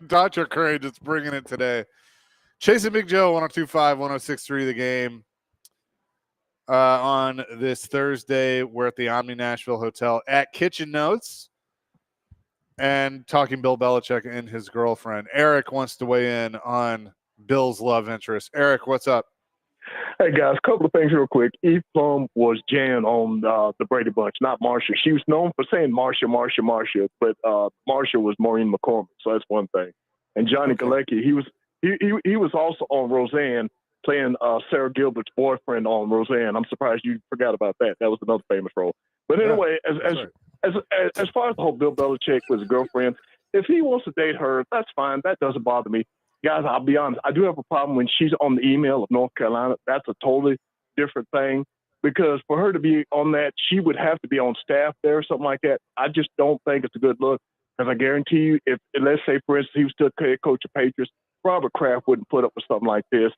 A: Dr. Curry just bringing it today. Chase and Big Joe, 102.5, 106.3 The Game. On this Thursday, we're at the Omni Nashville Hotel at Kitchen Notes and talking Bill Belichick and his girlfriend. Eric wants to weigh in on Bill's love interest. Eric, what's up?
K: Hey, guys, a couple of things real quick. Eve Plum was Jan on the Brady Bunch, not Marcia. She was known for saying Marcia, but Marcia was Maureen McCormick, so that's one thing. And Johnny Galecki, he was also on Roseanne, playing Sarah Gilbert's boyfriend on Roseanne. I'm surprised you forgot about that. That was another famous role. But anyway, as far as the whole Bill Belichick with his girlfriend, if he wants to date her, that's fine. That doesn't bother me. Guys, I'll be honest. I do have a problem when she's on the email of North Carolina. That's a totally different thing because for her to be on that, she would have to be on staff there or something like that. I just don't think it's a good look because I guarantee you, if let's say, for instance, he was still head coach of Patriots, Robert Kraft wouldn't put up with something like this.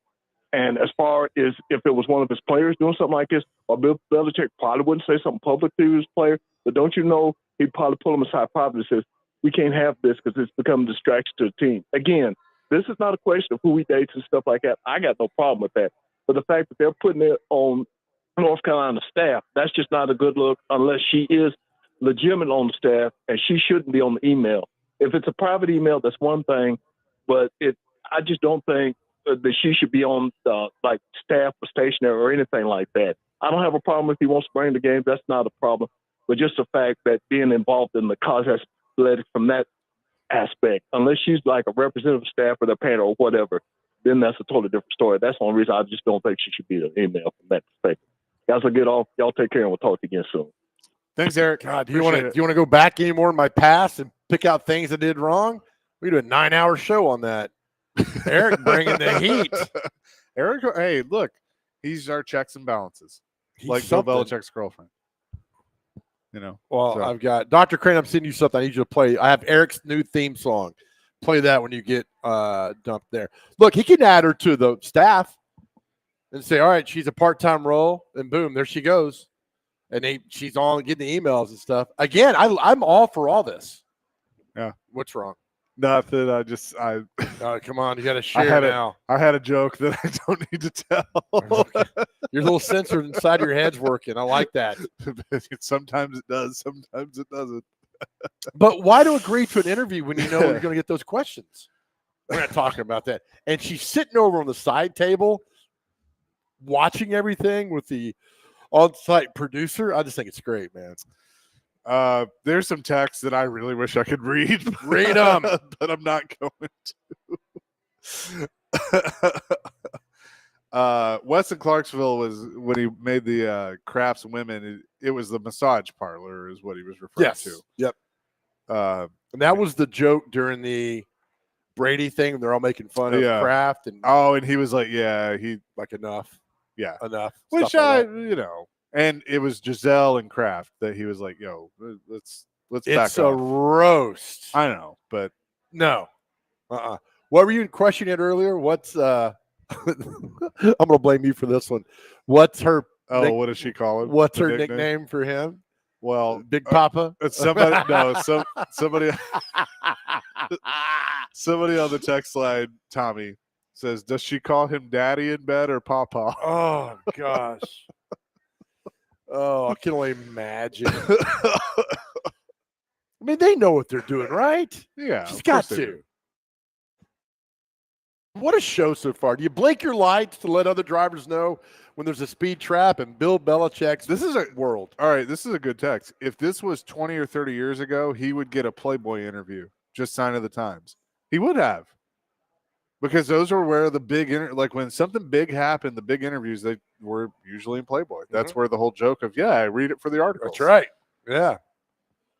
K: And as far as if it was one of his players doing something like this, or Bill Belichick probably wouldn't say something public to his player, but don't you know, he'd probably pull him aside privately and says, we can't have this because it's become a distraction to the team. Again, this is not a question of who he dates and stuff like that. I got no problem with that. But the fact that they're putting it on North Carolina staff, that's just not a good look unless she is legitimate on the staff, and she shouldn't be on the email. If it's a private email, that's one thing, but I just don't think that she should be on like staff or stationary or anything like that. I don't have a problem if he wants to bring the game. That's not a problem. But just the fact that being involved in the college athletics from that aspect, unless she's like a representative staff or the panel or whatever, then that's a totally different story. That's the only reason I just don't think she should be an email from that perspective. Guys, I'll get off. Y'all take care, and we'll talk to you again soon.
A: Thanks, Eric.
B: God, do you want to go back any more in my past and pick out things I did wrong? We do a 9-hour show on that. Eric bringing the heat.
A: Eric, hey, look, he's our checks and balances, like Bill Belichick's girlfriend. You know.
B: Well, so. I've got Dr. Crane. I'm sending you something I need you to play. I have Eric's new theme song. Play that when you get dumped there. Look, he can add her to the staff and say, all right, she's a part-time role, and boom, there she goes. And she's on getting the emails and stuff. Again, I'm all for all this.
A: Yeah.
B: What's wrong?
A: Nothing.
B: Oh, come on, you got to share now.
A: I had a joke that I don't need to tell.
B: Okay. Your little sensor inside your head's working. I like that.
A: Sometimes it does. Sometimes it doesn't.
B: But why to agree to an interview when you know you're going to get those questions? We're not talking about that. And she's sitting over on the side table watching everything with the on-site producer. I just think it's great, man.
A: There's some texts that I really wish I could read.
B: Read them.
A: But I'm not going to. Wes in Clarksville was when he made the Crafts Women. It was the massage parlor is what he was referring to.
B: Yep. And that was the joke during the Brady thing. They're all making fun of Kraft. And
A: he was like, yeah, he
B: like enough.
A: Yeah.
B: Enough.
A: Which you know. And it was Giselle and Kraft that he was like, yo, let's back off.
B: It's a roast.
A: I know, but
B: no. What were you questioning it earlier? What's I'm gonna blame you for this one. What's her
A: what does she call him?
B: What's her nickname for him?
A: Well,
B: Big Papa?
A: It's somebody somebody on the text line, Tommy, says, does she call him daddy in bed or papa?
B: Oh gosh. Oh, I can only imagine. I mean, they know what they're doing, right?
A: Yeah.
B: She's got to. What a show so far. Do you blink your lights to let other drivers know when there's a speed trap and Bill Belichick's world?
A: All right, this is a good text. If this was 20 or 30 years ago, he would get a Playboy interview. Just sign of the times. He would have. because those are where the big like when something big happened, the big interviews they were usually in Playboy. That's where the whole joke of I read it for the articles.
B: That's right. Yeah.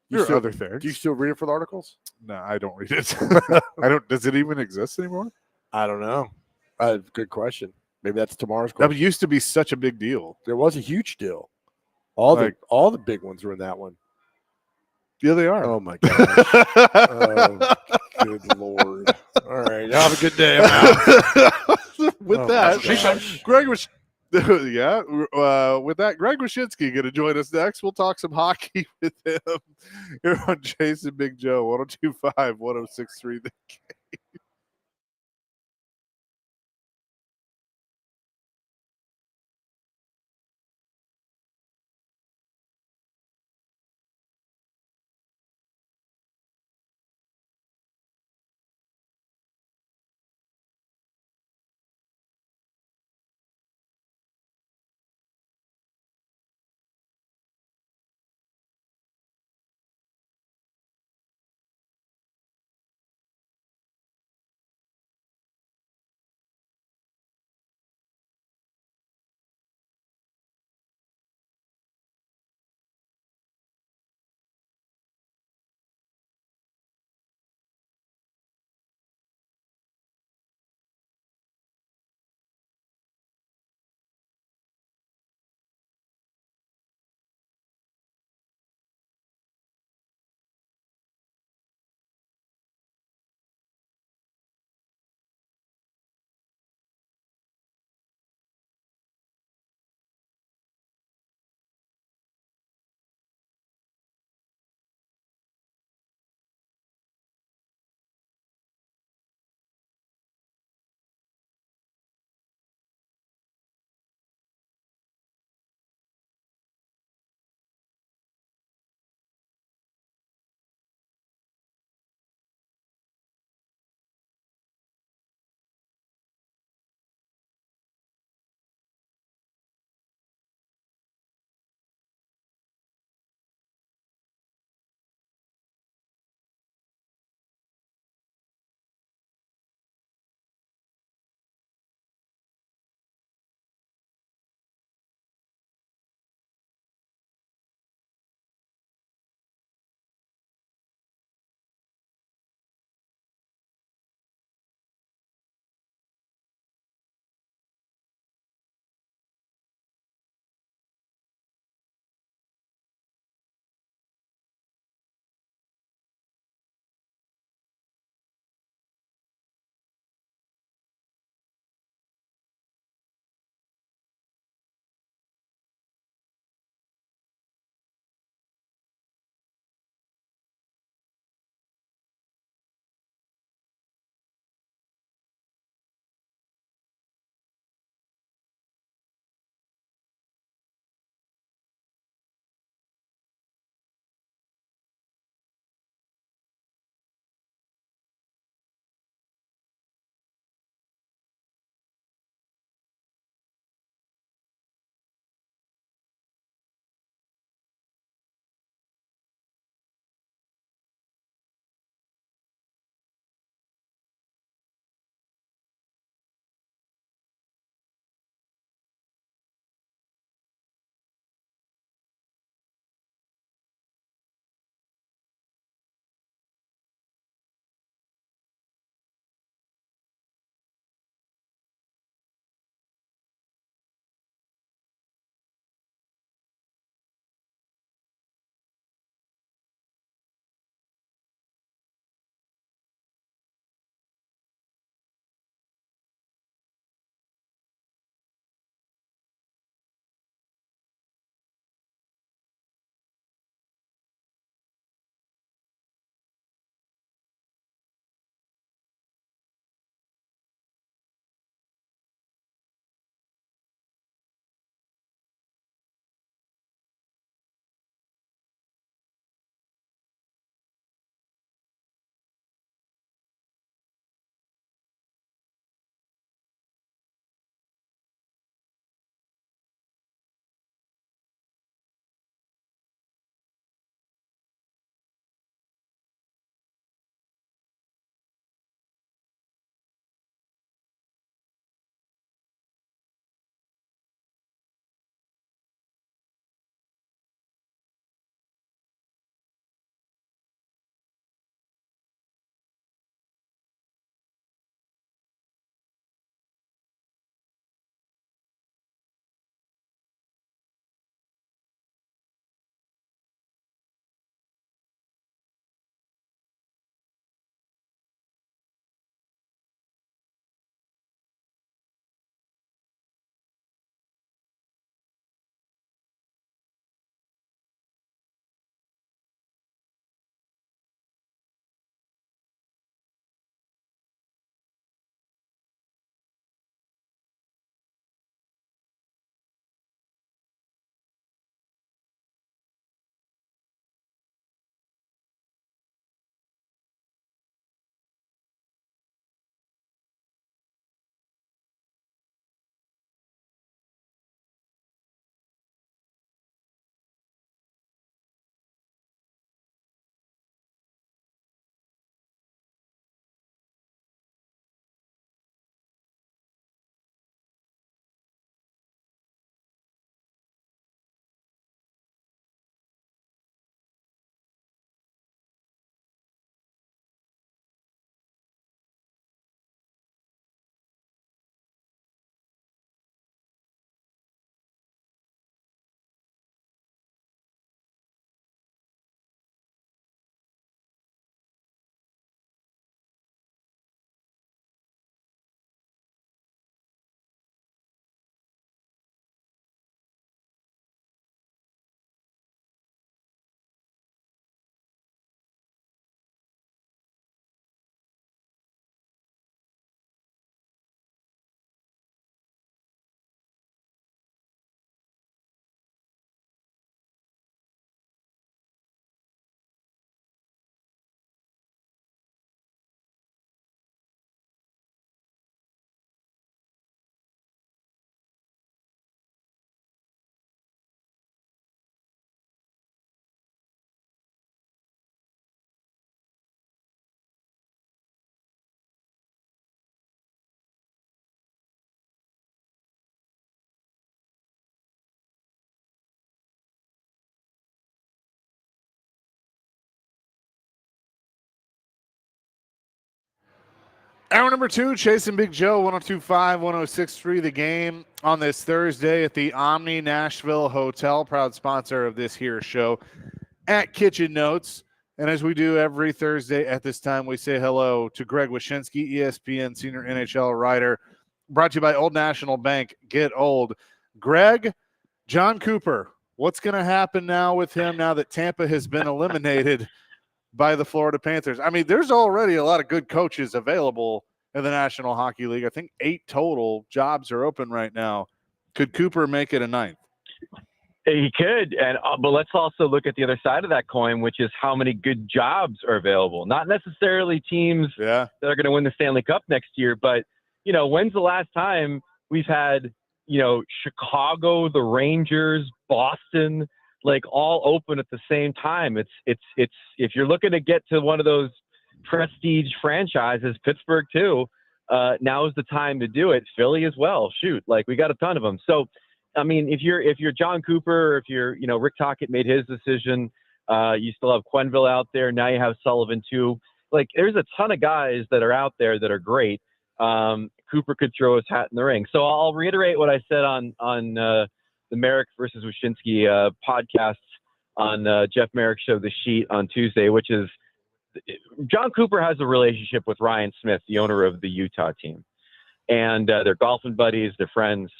A: There are
B: still-
A: other things.
B: Do you still read it for the articles?
A: No, I don't read it. I don't. Does it even exist anymore?
B: I don't know. Good question. Maybe that's tomorrow's
A: That
B: question.
A: used to be such a big deal.
B: There was a huge deal. All
A: Like-
B: the big ones were in that one.
A: Yeah, they are.
B: Oh my gosh. Oh, good Lord. All right. Have a good day. I'm out.
A: With
B: Oh,
A: that,
B: my gosh.
A: Greg was. With that, Greg Wyshynski going to join us next. We'll talk some hockey with him here on Jason Big Joe 1025 1063. Hour number 2, Chasing Big Joe, 102.5, 106.3, The Game on this Thursday at the Omni Nashville Hotel, proud sponsor of this here show at Kitchen Notes. And as we do every Thursday at this time, we say hello to Greg Wyshynski, ESPN senior NHL writer, brought to you by Old National Bank. Get old. Greg, John Cooper, what's going to happen now with him now that Tampa has been eliminated by the Florida Panthers? I mean, there's already a lot of good coaches available in the National Hockey League. I think 8 total jobs are open right now. Could Cooper make it a 9th?
L: He could, and but let's also look at the other side of that coin, which is how many good jobs are available. Not necessarily teams that are going to win the Stanley Cup next year, but when's the last time we've had Chicago, the Rangers, Boston, like all open at the same time? It's if you're looking to get to one of those prestige franchises, Pittsburgh too, now is the time to do it. Philly as well. Shoot, like we got a ton of them. So, I mean, if you're John Cooper, or if you're Rick Tocchet made his decision, you still have Quenneville out there. Now you have Sullivan too. Like there's a ton of guys that are out there that are great. Cooper could throw his hat in the ring. So I'll reiterate what I said on the Merrick versus Wyshynski podcast on Jeff Merrick's show, The Sheet, on Tuesday, which is John Cooper has a relationship with Ryan Smith, the owner of the Utah team, and they're golfing buddies, they're friends.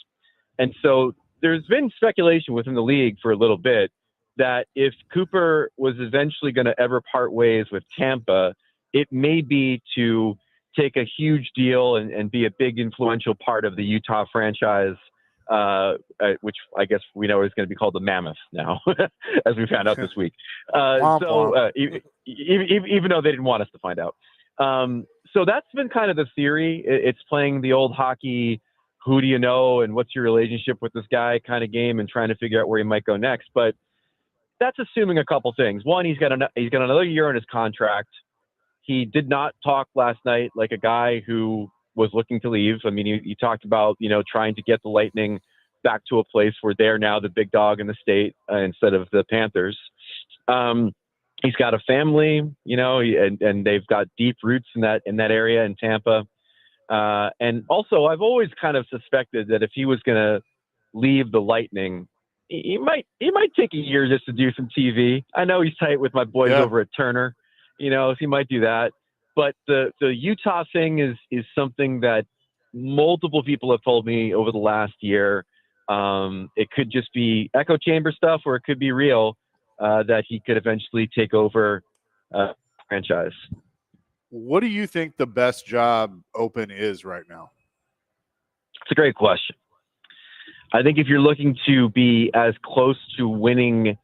L: And so there's been speculation within the league for a little bit that if Cooper was eventually going to ever part ways with Tampa, it may be to take a huge deal and be a big influential part of the Utah franchise, which I guess we know is going to be called the Mammoth now, as we found out this week. Even though they didn't want us to find out. So that's been kind of the theory. It's playing the old hockey, who do you know and what's your relationship with this guy kind of game, and trying to figure out where he might go next. But that's assuming a couple things. One, he's got another year on his contract. He did not talk last night like a guy who was looking to leave. I mean, he talked about, trying to get the Lightning back to a place where they're now the big dog in the state instead of the Panthers. He's got a family, and they've got deep roots in that area in Tampa. And also, I've always kind of suspected that if he was going to leave the Lightning, he might take a year just to do some TV. I know he's tight with my boys over at Turner, so he might do that. But the Utah thing is something that multiple people have told me over the last year. It could just be echo chamber stuff, or it could be real, that he could eventually take over franchise.
A: What do you think the best job open is right now?
L: It's a great question. I think if you're looking to be as close to winning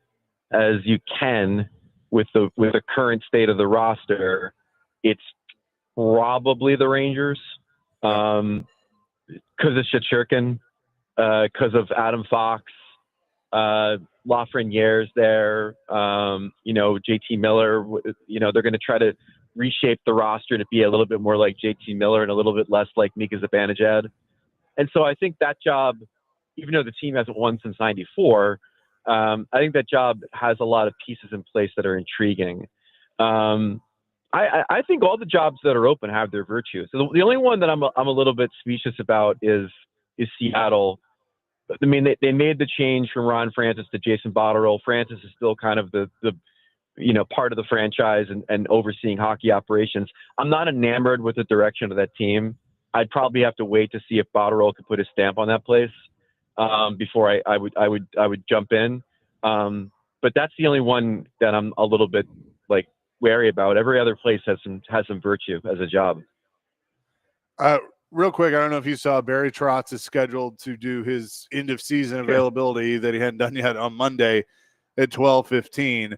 L: as you can with the current state of the roster, it's probably the Rangers, because of Shesterkin, because of Adam Fox, Lafreniere's there, JT Miller. They're going to try to reshape the roster to be a little bit more like JT Miller and a little bit less like Mika Zibanejad. And so I think that job, even though the team hasn't won since '94, I think that job has a lot of pieces in place that are intriguing. I think all the jobs that are open have their virtues. So the only one that I'm a little bit specious about is Seattle. I mean, they made the change from Ron Francis to Jason Botterill. Francis is still kind of the part of the franchise and overseeing hockey operations. I'm not enamored with the direction of that team. I'd probably have to wait to see if Botterill could put his stamp on that place before I would jump in. But that's the only one that I'm a little bit wary about. Every other place has some virtue as a job.
A: Real quick, I don't know if you saw Barry Trotz is scheduled to do his end of season availability that he hadn't done yet on Monday at 12:15.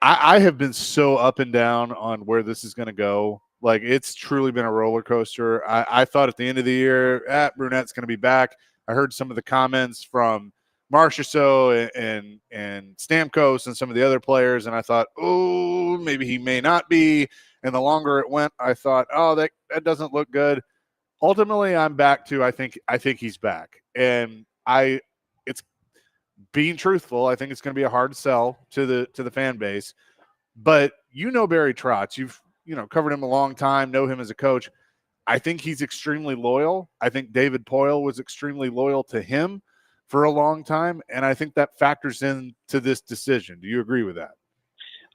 A: I have been so up and down on where this is going to go. Like, it's truly been a roller coaster. I thought at the end of the year, Brunette's going to be back. I heard some of the comments from Marchessault and Stamkos and some of the other players, and I thought, oh, maybe he may not be. And the longer it went, I thought, oh, that doesn't look good. Ultimately, I'm back to I think he's back. And it's being truthful, I think it's going to be a hard sell to the fan base. But Barry Trotz, covered him a long time, know him as a coach. I think he's extremely loyal. I think David Poyle was extremely loyal to him for a long time, and I think that factors into this decision. Do you agree with that?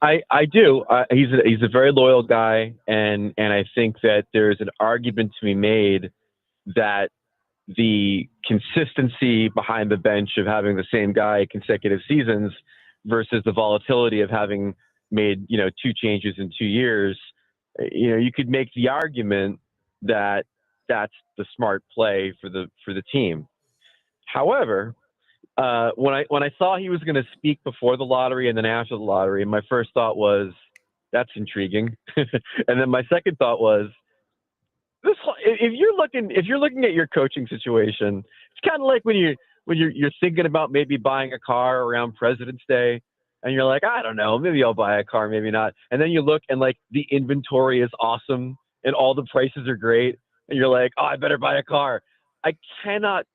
L: I do. He's a very loyal guy, and I think that there's an argument to be made that the consistency behind the bench of having the same guy consecutive seasons versus the volatility of having made 2 changes in 2 years, you could make the argument that that's the smart play for the team. However, when I saw he was going to speak before the lottery and then after the lottery, my first thought was, that's intriguing. And then my second thought was, if you're looking at your coaching situation, it's kind of like when you're thinking about maybe buying a car around President's Day, and you're like, I don't know, maybe I'll buy a car, maybe not. And then you look and like the inventory is awesome and all the prices are great, and you're like, oh, I better buy a car. I cannot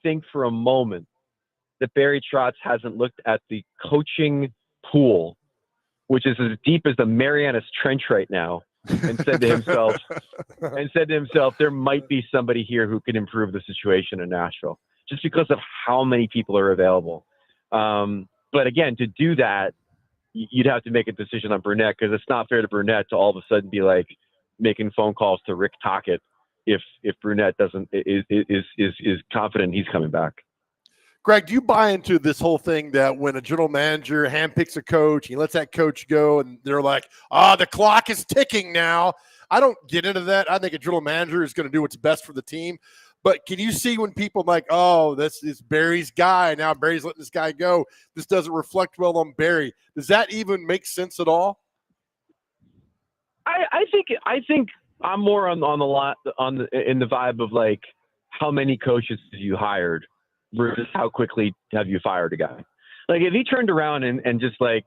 L: think for a moment that Barry Trotz hasn't looked at the coaching pool, which is as deep as the Marianas Trench right now, and said to himself, there might be somebody here who can improve the situation in Nashville, just because of how many people are available. But again, to do that, you'd have to make a decision on Brunette, because it's not fair to Brunette to all of a sudden be like making phone calls to Rick Tocchet if Brunette is confident he's coming back.
B: Greg, do you buy into this whole thing that when a general manager handpicks a coach, he lets that coach go, and they're like, the clock is ticking now? I don't get into that. I think a general manager is going to do what's best for the team. But can you see when people like, this is Barry's guy, now Barry's letting this guy go, this doesn't reflect well on Barry? Does that even make sense at all?
L: I think I'm more in the vibe of like, how many coaches have you hired versus how quickly have you fired a guy? Like, if he turned around and just like,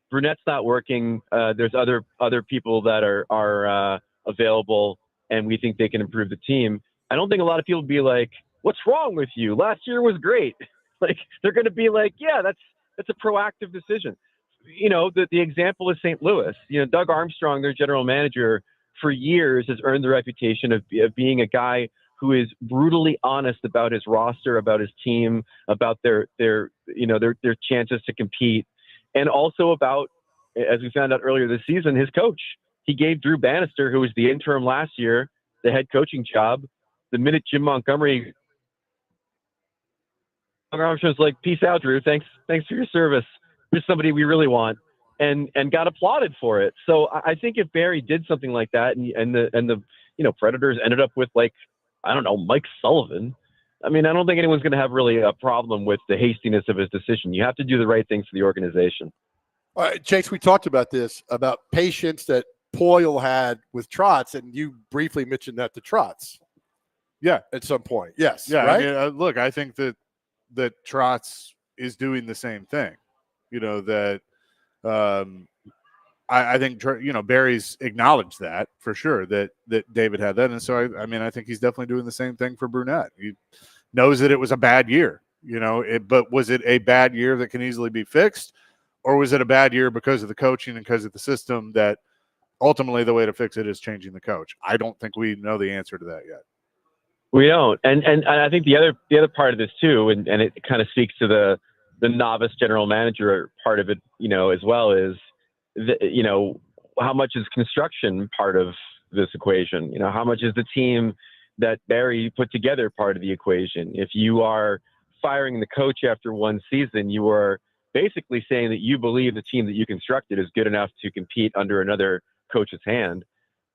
L: Brunette's not working, there's other people that are available, and we think they can improve the team, I don't think a lot of people would be like, what's wrong with you? Last year was great. Like, they're going to be like, yeah, that's a proactive decision. The example is St. Louis. Doug Armstrong, their general manager, for years has earned the reputation of being a guy who is brutally honest about his roster, about his team, about their chances to compete, and also about, as we found out earlier this season, his coach. He gave Drew Bannister, who was the interim last year, the head coaching job. The minute Jim Montgomery was like, peace out, Drew. Thanks for your service. Here's somebody we really want, and got applauded for it. So I think if Barry did something like that, and the Predators ended up with, like, I don't know, Mike Sullivan, I mean, I don't think anyone's going to have really a problem with the hastiness of his decision. You have to do the right things for the organization.
B: All right, Chase, we talked about this, about patience that Poyle had with Trotz, and you briefly mentioned that to Trotz.
A: Yeah,
B: at some point. Yes.
A: Yeah.
B: Right?
A: I mean, look, I think that Trotz is doing the same thing. I think Barry's acknowledged that for sure, that David had that, and so I think he's definitely doing the same thing for Brunette. He knows that it was a bad year, but was it a bad year that can easily be fixed, or was it a bad year because of the coaching and because of the system that ultimately the way to fix it is changing the coach? I don't think we know the answer to that yet.
L: We don't, and I think the other part of this too, and it kind of speaks to the novice general manager part of it, as well, is how much is construction part of this equation? How much is the team that Barry put together part of the equation? If you are firing the coach after one season, you are basically saying that you believe the team that you constructed is good enough to compete under another coach's hand.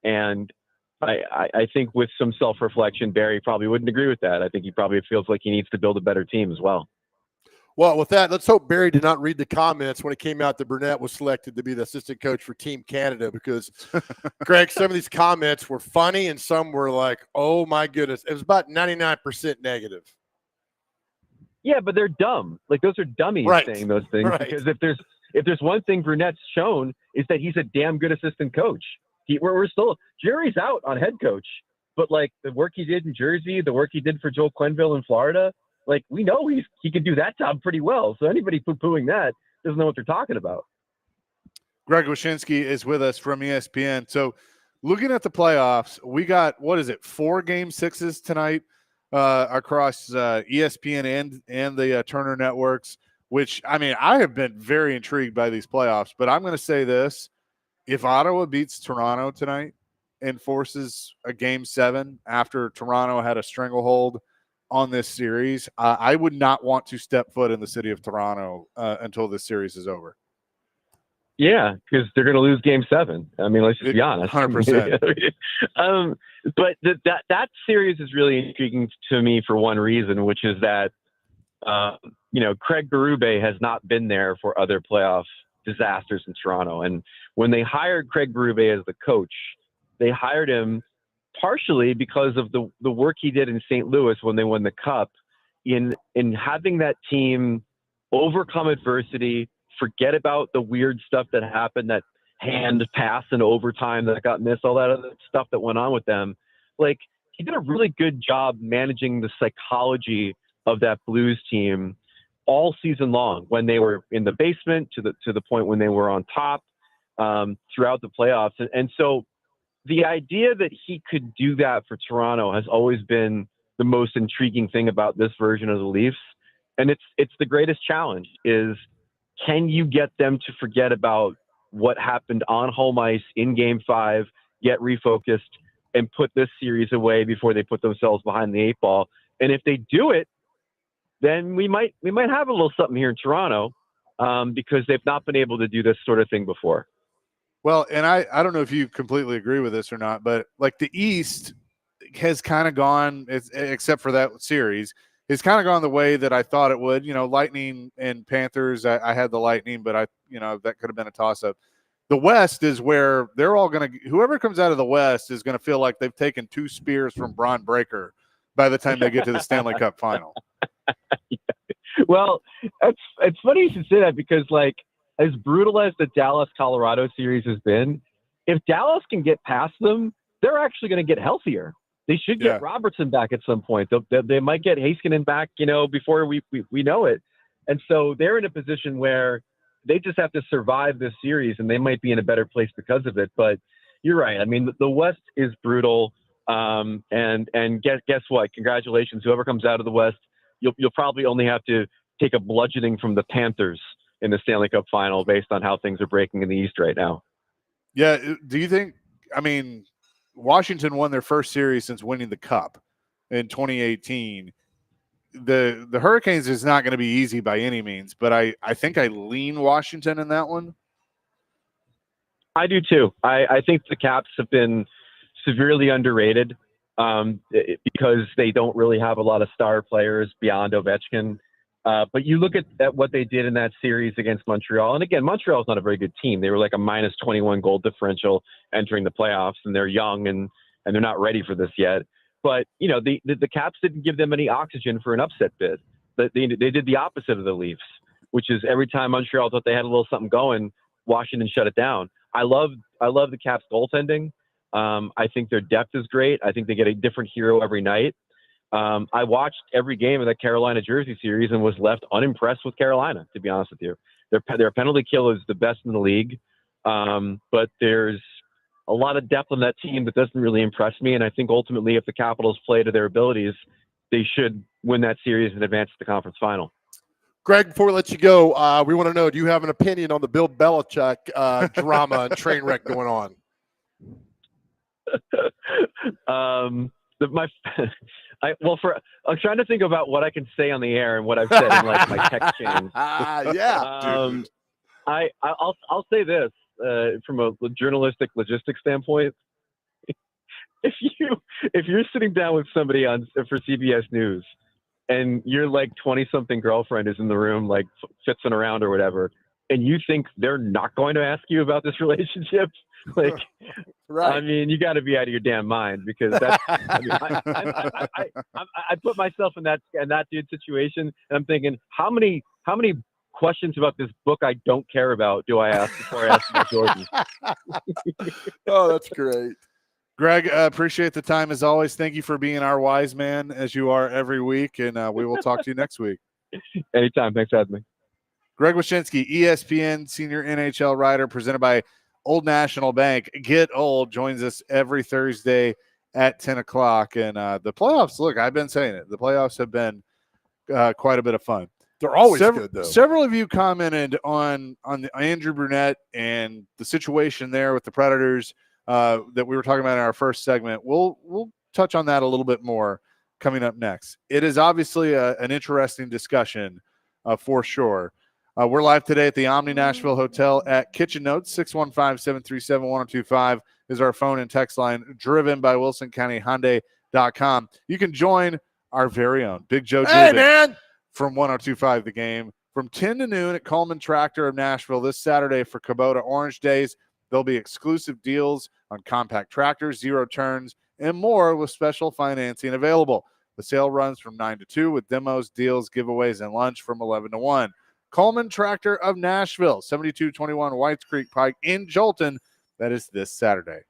L: And I think with some self-reflection, Barry probably wouldn't agree with that. I think he probably feels like he needs to build a better team as well.
B: Well, with that, let's hope Barry did not read the comments when it came out that Brunette was selected to be the assistant coach for Team Canada, because, Greg, some of these comments were funny and some were like, oh, my goodness. It was about 99% negative.
L: Yeah, but they're dumb. Like, those are dummies saying those things. Right. Because if there's one thing Brunette's shown, is that he's a damn good assistant coach. We're still – jury's out on head coach. But, like, the work he did in Jersey, the work he did for Joel Quenneville in Florida – like, we know he can do that job pretty well. So anybody poo-pooing that doesn't know what they're talking about.
A: Greg Wyshynski is with us from ESPN. So looking at the playoffs, we got, 4 game sixes tonight across ESPN and the Turner networks, which, I mean, I have been very intrigued by these playoffs, but I'm going to say this. If Ottawa beats Toronto tonight and forces a game 7 after Toronto had a stranglehold on this series, I would not want to step foot in the city of Toronto until this series is over.
L: Yeah, because they're going to lose Game 7. I mean, let's just be honest.
A: 100%.
L: But that series is really intriguing to me for one reason, which is that Craig Berube has not been there for other playoff disasters in Toronto. And when they hired Craig Berube as the coach, they hired him partially because of the work he did in St. Louis when they won the Cup, in having that team overcome adversity, forget about the weird stuff that happened, that hand pass in overtime that got missed, all that other stuff that went on with them. Like, he did a really good job managing the psychology of that Blues team all season long, when they were in the basement to the point when they were on top throughout the playoffs. And so the idea that he could do that for Toronto has always been the most intriguing thing about this version of the Leafs. And it's the greatest challenge is, can you get them to forget about what happened on home ice in Game 5, get refocused, and put this series away before they put themselves behind the 8 ball? And if they do it, then we might have a little something here in Toronto, because they've not been able to do this sort of thing before.
A: Well, and I don't know if you completely agree with this or not, but like the East has kind of gone, except for that series, it's kind of gone the way that I thought it would. Lightning and Panthers, I had the Lightning, but that could have been a toss-up. The West is where they're all going to – whoever comes out of the West is going to feel like they've taken 2 spears from Braun Breaker by the time they get to the Stanley Cup final.
L: Well, it's funny you should say that, because, like, as brutal as the Dallas-Colorado series has been, if Dallas can get past them, they're actually going to get healthier. They should get Robertson back at some point. They might get Heiskanen back, before we know it. And so they're in a position where they just have to survive this series, and they might be in a better place because of it. But you're right. I mean, the West is brutal. And guess what? Congratulations. Whoever comes out of the West, you'll probably only have to take a bludgeoning from the Panthers in the Stanley Cup final based on how things are breaking in the East right now.
A: Yeah. Do you think, Washington won their first series since winning the Cup in 2018. The Hurricanes is not going to be easy by any means, but I think I lean Washington in that one.
L: I do too. I think the Caps have been severely underrated because they don't really have a lot of star players beyond Ovechkin. But you look at what they did in that series against Montreal. And again, Montreal's not a very good team. They were like a minus 21 goal differential entering the playoffs, and they're young and they're not ready for this yet. But, the Caps didn't give them any oxygen for an upset bid. They did the opposite of the Leafs, which is every time Montreal thought they had a little something going, Washington shut it down. I love the Caps goaltending. I think their depth is great. I think they get a different hero every night. I watched every game of that Carolina Jersey series and was left unimpressed with Carolina, to be honest with you. Their penalty kill is the best in the league. But there's a lot of depth on that team that doesn't really impress me. And I think ultimately, if the Capitals play to their abilities, they should win that series and advance to the conference final.
B: Greg, before we let you go, we want to know, do you have an opinion on the Bill Belichick drama and train wreck going on?
L: I'm trying to think about what I can say on the air and what I've said in like my text chains. I'll say this from a journalistic logistics standpoint. If you're sitting down with somebody for CBS News, and your like 20-something girlfriend is in the room, like fitzing around or whatever, and you think they're not going to ask you about this relationship, like, right. I mean, you got to be out of your damn mind, because that's. I put myself in that dude's situation, and I'm thinking, how many questions about this book I don't care about do I ask before I ask about Jordan?
B: Oh, that's great.
A: Greg, appreciate the time as always. Thank you for being our wise man, as you are every week, and we will talk to you next week.
L: Anytime. Thanks for having me.
A: Greg Wyshynski, ESPN senior NHL writer, presented by Old National Bank. Get Old joins us every Thursday at 10 o'clock. And the playoffs, look, I've been saying it. The playoffs have been quite a bit of fun.
B: They're always good, though.
A: Several of you commented on the Andrew Brunette and the situation there with the Predators that we were talking about in our first segment. We'll touch on that a little bit more coming up next. It is obviously an interesting discussion for sure. We're live today at the Omni Nashville Hotel at Kitchen Notes. 615-737-1025 is our phone and text line, driven by WilsonCountyHyundai.com. You can join our very own Big Joe Jubin from 1025 The Game from 10 to noon at Coleman Tractor of Nashville this Saturday for Kubota Orange Days. There'll be exclusive deals on compact tractors, zero turns, and more with special financing available. The sale runs from 9 to 2 with demos, deals, giveaways, and lunch from 11 to 1. Coleman Tractor of Nashville, 7221 Whites Creek Pike in Jolton. That is this Saturday.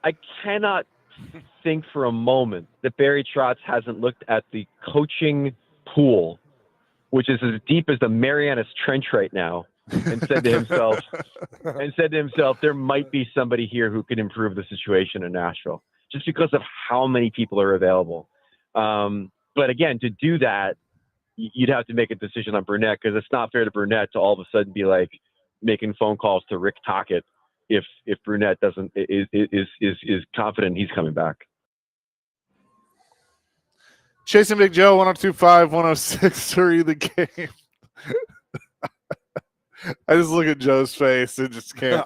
L: I cannot think for a moment that Barry Trotz hasn't looked at the coaching pool, which is as deep as the Marianas Trench right now, and said to himself, there might be somebody here who could improve the situation in Nashville, just because of how many people are available. But again, to do that, you'd have to make a decision on Brunette, because it's not fair to Brunette to all of a sudden be like making phone calls to Rick Tocchet if Brunette is confident he's coming back.
A: Chasing Big Joe, 102.5, 106.3 the game. I just look at Joe's face and just can't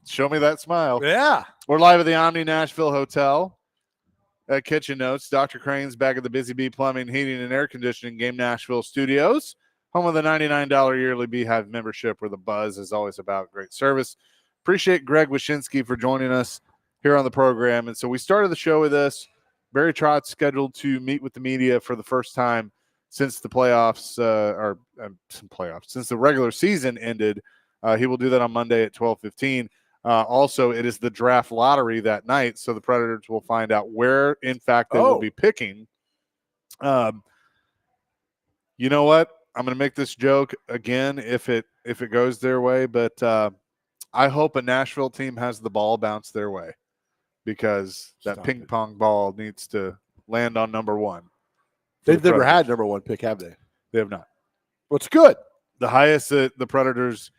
A: show me that smile.
B: Yeah.
A: We're live at the Omni Nashville Hotel at Kitchen Notes. Dr. Crane's back at the Busy Bee Plumbing, Heating, and Air Conditioning Game Nashville Studios, home of the $99 yearly Beehive membership, where the buzz is always about great service. Appreciate Greg Wyshynski for joining us here on the program. And so we started the show with this. Barry Trotz scheduled to meet with the media for the first time since the playoffs, since the regular season ended. He will do that on Monday at 12:15. Also, it is the draft lottery that night, so the Predators will find out where, in fact, they will be picking. You know what? I'm going to make this joke again if it goes their way, but I hope a Nashville team has the ball bounce their way, because that ping pong ball needs to land on number one.
B: They've never had number one pick, have they?
A: They have not.
B: What's good?
A: The highest that the Predators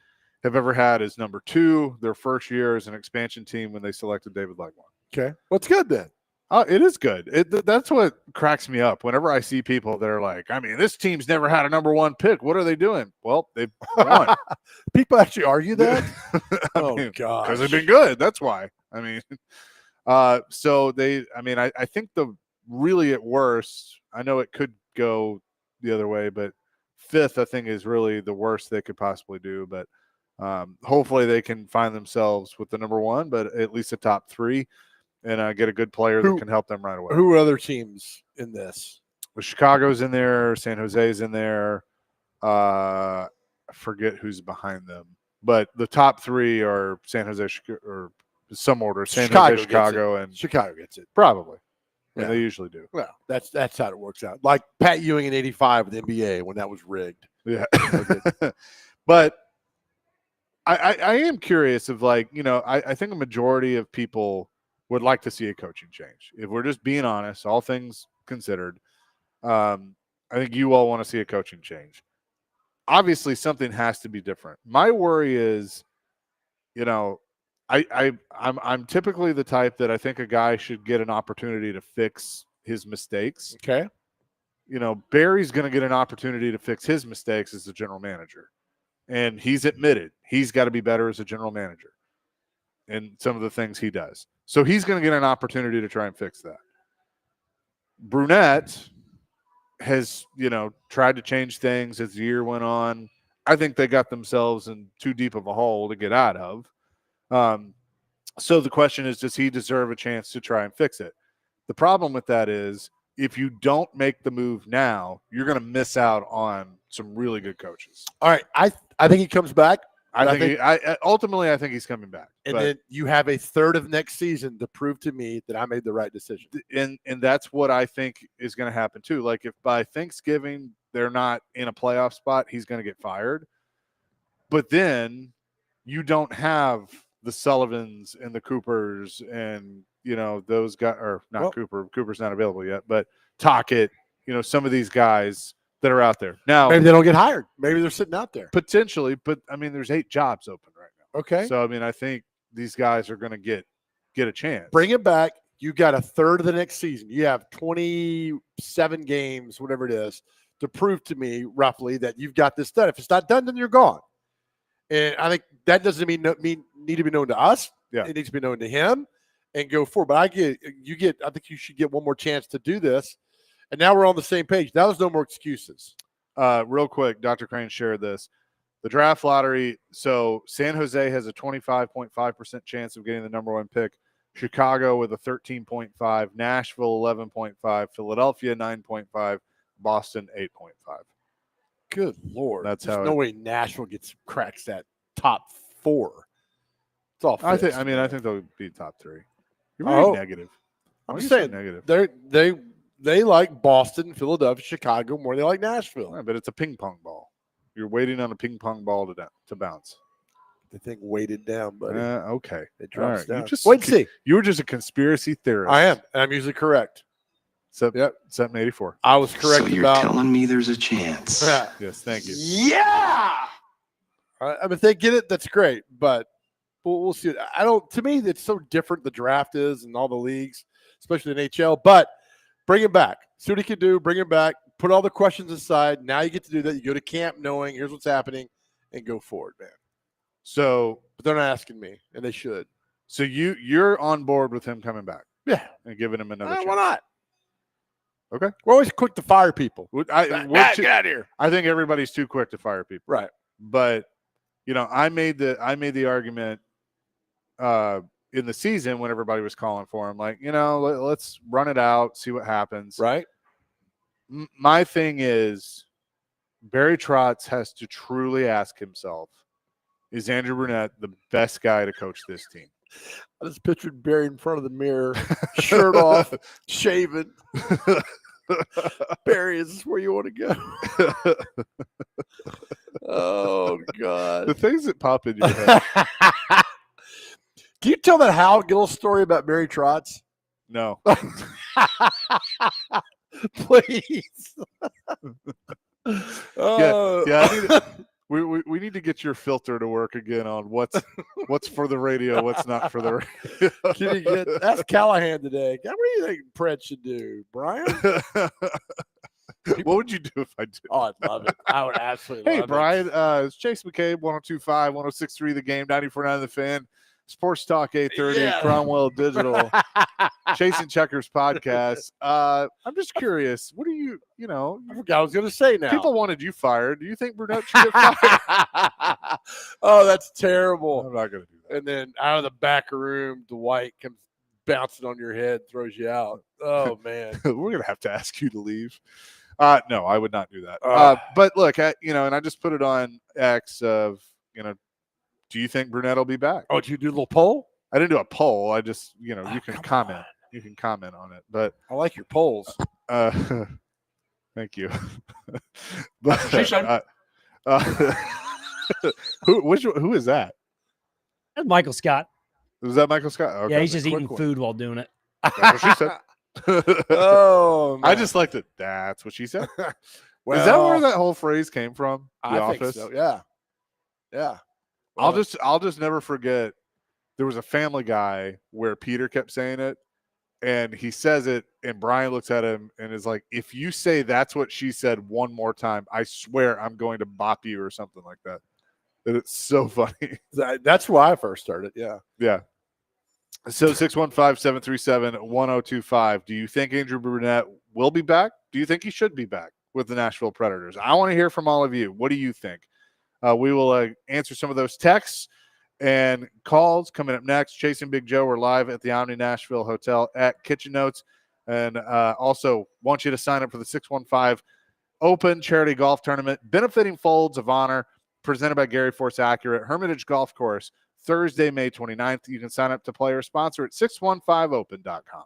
A: have ever had is number 2, their first year as an expansion team when they selected David Legmont.
B: Okay. What's good then?
A: It is good. That's what cracks me up. Whenever I see people, they're like, I mean, this team's never had a number 1 pick. What are they doing? Well, they've won.
B: People actually argue that? Oh, God.
A: Because they've been good. That's why. I mean, I think really at worst, I know it could go the other way, but 5th, I think, is really the worst they could possibly do. But hopefully they can find themselves with the number 1, but at least a top 3, and get a good player that can help them right away.
B: Who are other teams in this?
A: Well, Chicago's in there. San Jose's in there. I forget who's behind them. But the top 3 are San Jose, or some order. San Jose, Chicago, and
B: Chicago gets it.
A: Probably.
B: Yeah.
A: And they usually do.
B: Well, that's how it works out. Like Pat Ewing in '85 with the NBA when that was rigged.
A: Yeah. But I am curious of, like, I think a majority of people would like to see a coaching change. If we're just being honest, all things considered, I think you all want to see a coaching change. Obviously, something has to be different. My worry is, I'm typically the type that I think a guy should get an opportunity to fix his mistakes.
B: Okay.
A: Barry's going to get an opportunity to fix his mistakes as the general manager. And he's admitted he's got to be better as a general manager in some of the things he does. So he's going to get an opportunity to try and fix that. Brunette has, tried to change things as the year went on. I think they got themselves in too deep of a hole to get out of. So the question is, does he deserve a chance to try and fix it? The problem with that is, if you don't make the move now, you're going to miss out on some really good coaches.
B: All right. I think he comes back.
A: Ultimately, I think he's coming back.
B: And then you have a third of next season to prove to me that I made the right decision.
A: And that's what I think is going to happen too. Like, if by Thanksgiving they're not in a playoff spot, he's going to get fired. But then you don't have the Sullivans and the Coopers and, those guys, or not Cooper. Cooper's not available yet, but Tocchet, some of these guys that are out there. Now,
B: maybe they don't get hired. Maybe they're sitting out there.
A: Potentially, but there's 8 jobs open right now.
B: Okay.
A: So, I think these guys are going to get a chance.
B: Bring it back. You got a third of the next season. You have 27 games, whatever it is, to prove to me roughly that you've got this done. If it's not done, then you're gone. And I think that doesn't need to be known to us.
A: Yeah.
B: It needs to be known to him and go forward. But I think you should get one more chance to do this. And now we're on the same page. Now there's no more excuses.
A: Real quick, Dr. Crane shared this. The draft lottery, so San Jose has a 25.5% chance of getting the number 1 pick. Chicago with a 13.5, Nashville 11.5, Philadelphia 9.5, Boston 8.5.
B: Good Lord.
A: There's
B: no way Nashville cracks that top 4. It's all fixed.
A: I think they'll be top 3. You're very
B: Oh.
A: negative.
B: I'm
A: Why
B: just
A: are you so
B: saying
A: negative.
B: they like Boston, Philadelphia, Chicago more than they like Nashville.
A: Right, but it's a ping pong ball. You're waiting on a ping pong ball to bounce.
B: The thing weighted down, buddy.
A: Okay.
B: It drops
A: All right.
B: down. Wait and see.
A: You were just a conspiracy theorist.
B: I am, and I'm usually correct.
A: Except 8784.
B: I was correct
M: So you're
B: about.
M: telling me there's a chance?
A: Yes, thank you.
B: Yeah. I mean, if they get it, that's great. But we'll see. I don't. To me, it's so different. The draft is and all the leagues, especially the NHL. But bring him back. See what he can do. Bring him back. Put all the questions aside. Now you get to do that. You go to camp knowing here's what's happening, and go forward, man.
A: So,
B: but they're not asking me, and they should.
A: So you're on board with him coming back?
B: Yeah,
A: and giving him another chance.
B: Why not?
A: Okay.
B: We're always quick to fire people.
A: Get
B: out of here.
A: I think everybody's too quick to fire people.
B: Right.
A: But I made the argument in the season when everybody was calling for him, like, let's run it out, see what happens.
B: Right.
A: My thing is Barry Trotz has to truly ask himself, is Andrew Brunette the best guy to coach this team?
B: I just pictured Barry in front of the mirror, shirt off, shaven. Barry, is this where you want to go? Oh, God.
A: The things that pop in your head.
B: Can you tell that Hal Gill story about Barry Trotz?
A: No.
B: Please.
A: Yeah. We need to get your filter to work again on what's for the radio, what's not for the radio.
B: Can you that's Callahan today. What do you think Pred should do, Brian?
A: What would you do if I did?
B: Oh, I'd love it. I would absolutely
A: Hey,
B: love
A: Brian, it's Chase McCabe, 102.5, 106.3 The Game, 94.9 The Fan, Sports Talk 830,
B: Yeah.
A: Cromwell Digital, Chasing Checkers podcast. I'm just curious. What do you?
B: I forgot I was going to say now.
A: People wanted you fired. Do you think Brunette should get fired?
B: Oh, that's terrible.
A: I'm not going to do that.
B: And then out of the back room, Dwight comes bouncing on your head, throws you out. Oh, man.
A: We're going to have to ask you to leave. No, I would not do that.
B: Uh.
A: But look, and I just put it on X of, do you think Brunette will be back?
B: Oh, did you do a little poll?
A: I didn't do a poll. I just, you can comment. You can comment on it. But
B: I like your polls.
A: Thank you. But who is that?
D: That's Michael Scott.
A: Was that Michael Scott? Okay,
D: Yeah, he's just
A: quick
D: eating
A: one.
D: food while doing it.
A: That's what she said.
B: Oh,
A: I
B: man.
A: just liked it. That's what she said.
B: Well,
A: is that where that whole phrase came from? The
B: I
A: Office.
B: think so. Yeah. Yeah.
A: I'll just never forget. There was a Family Guy where Peter kept saying it, and he says it, and Brian looks at him and is like, "If you say that's what she said one more time, I swear I'm going to bop you," or something like that. And it's so funny.
B: That's why I first started. Yeah.
A: Yeah. So 615-737-1025. Do you think Andrew Brunette will be back? Do you think he should be back with the Nashville Predators? I want to hear from all of you. What do you think? We will answer some of those texts and calls coming up next. Chasing Big Joe. We're live at the Omni Nashville Hotel at Kitchen Notes. And also want you to sign up for the 615 Open Charity Golf Tournament, benefiting Folds of Honor, presented by Gary Force Accurate, Hermitage Golf Course, Thursday, May 29th. You can sign up to play or sponsor at 615open.com.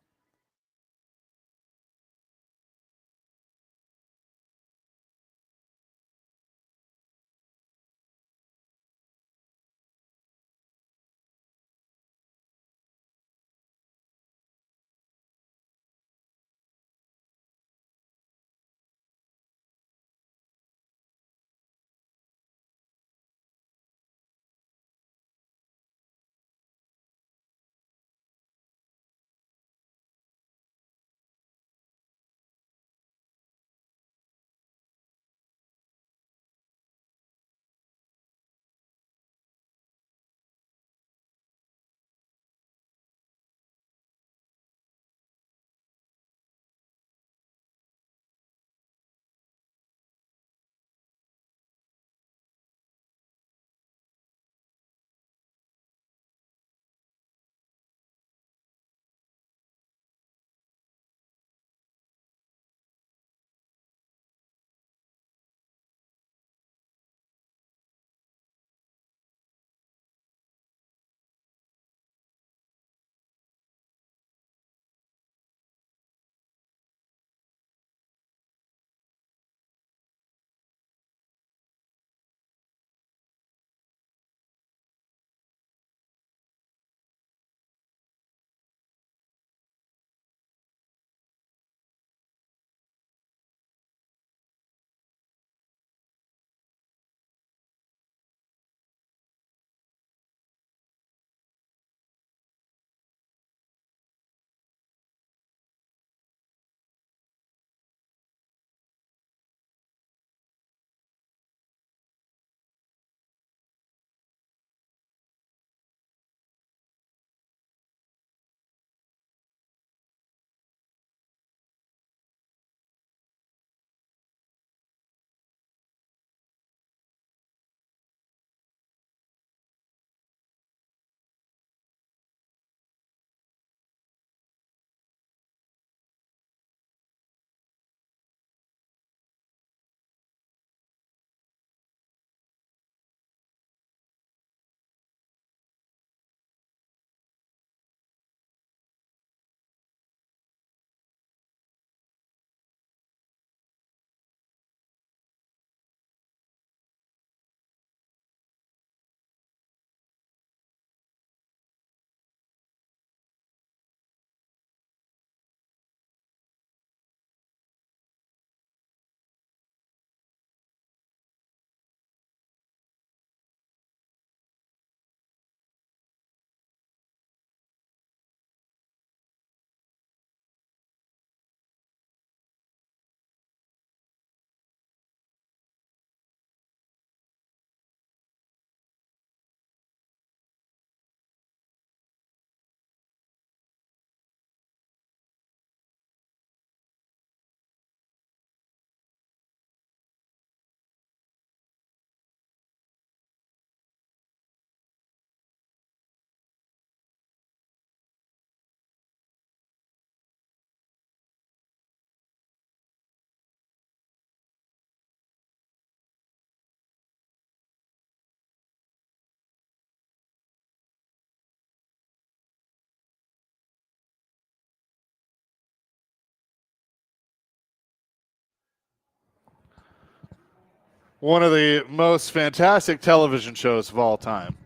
A: One of the most fantastic television shows of all time,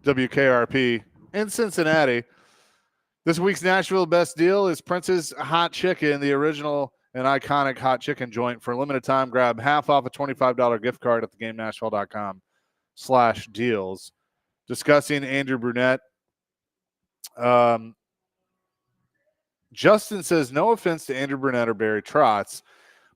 A: WKRP in Cincinnati. This week's Nashville Best Deal is Prince's Hot Chicken, the original and iconic hot chicken joint. For a limited time, grab half off a $25 gift card at theGameNashville.com/deals. Discussing Andrew Brunette. Justin says, no offense to Andrew Brunette or Barry Trotz,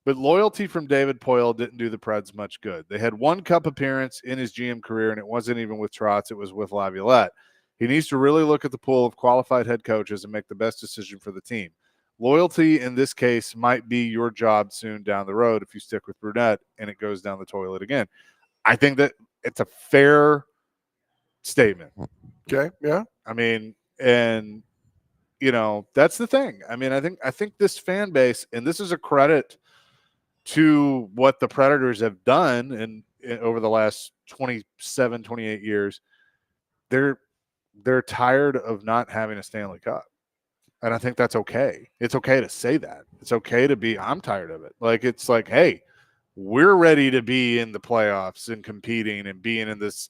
A: but loyalty from David Poyle didn't do the Preds much good. They had one cup appearance in his GM career, and it wasn't even with Trotz. It was with Laviolette. He needs to really look at the pool of qualified head coaches and make the best decision for the team. Loyalty in this case might be your job soon down the road if you stick with Brunette and it goes down the toilet again. I think that it's a fair statement.
B: Okay, yeah.
A: I mean, and that's the thing. I mean, I think this fan base, and this is a credit to what the Predators have done in over the last 27, 28 years. They're tired of not having a Stanley Cup. And I think that's okay. It's okay to say that. It's okay to be, I'm tired of it. Like, it's like, hey, we're ready to be in the playoffs and competing and being in this,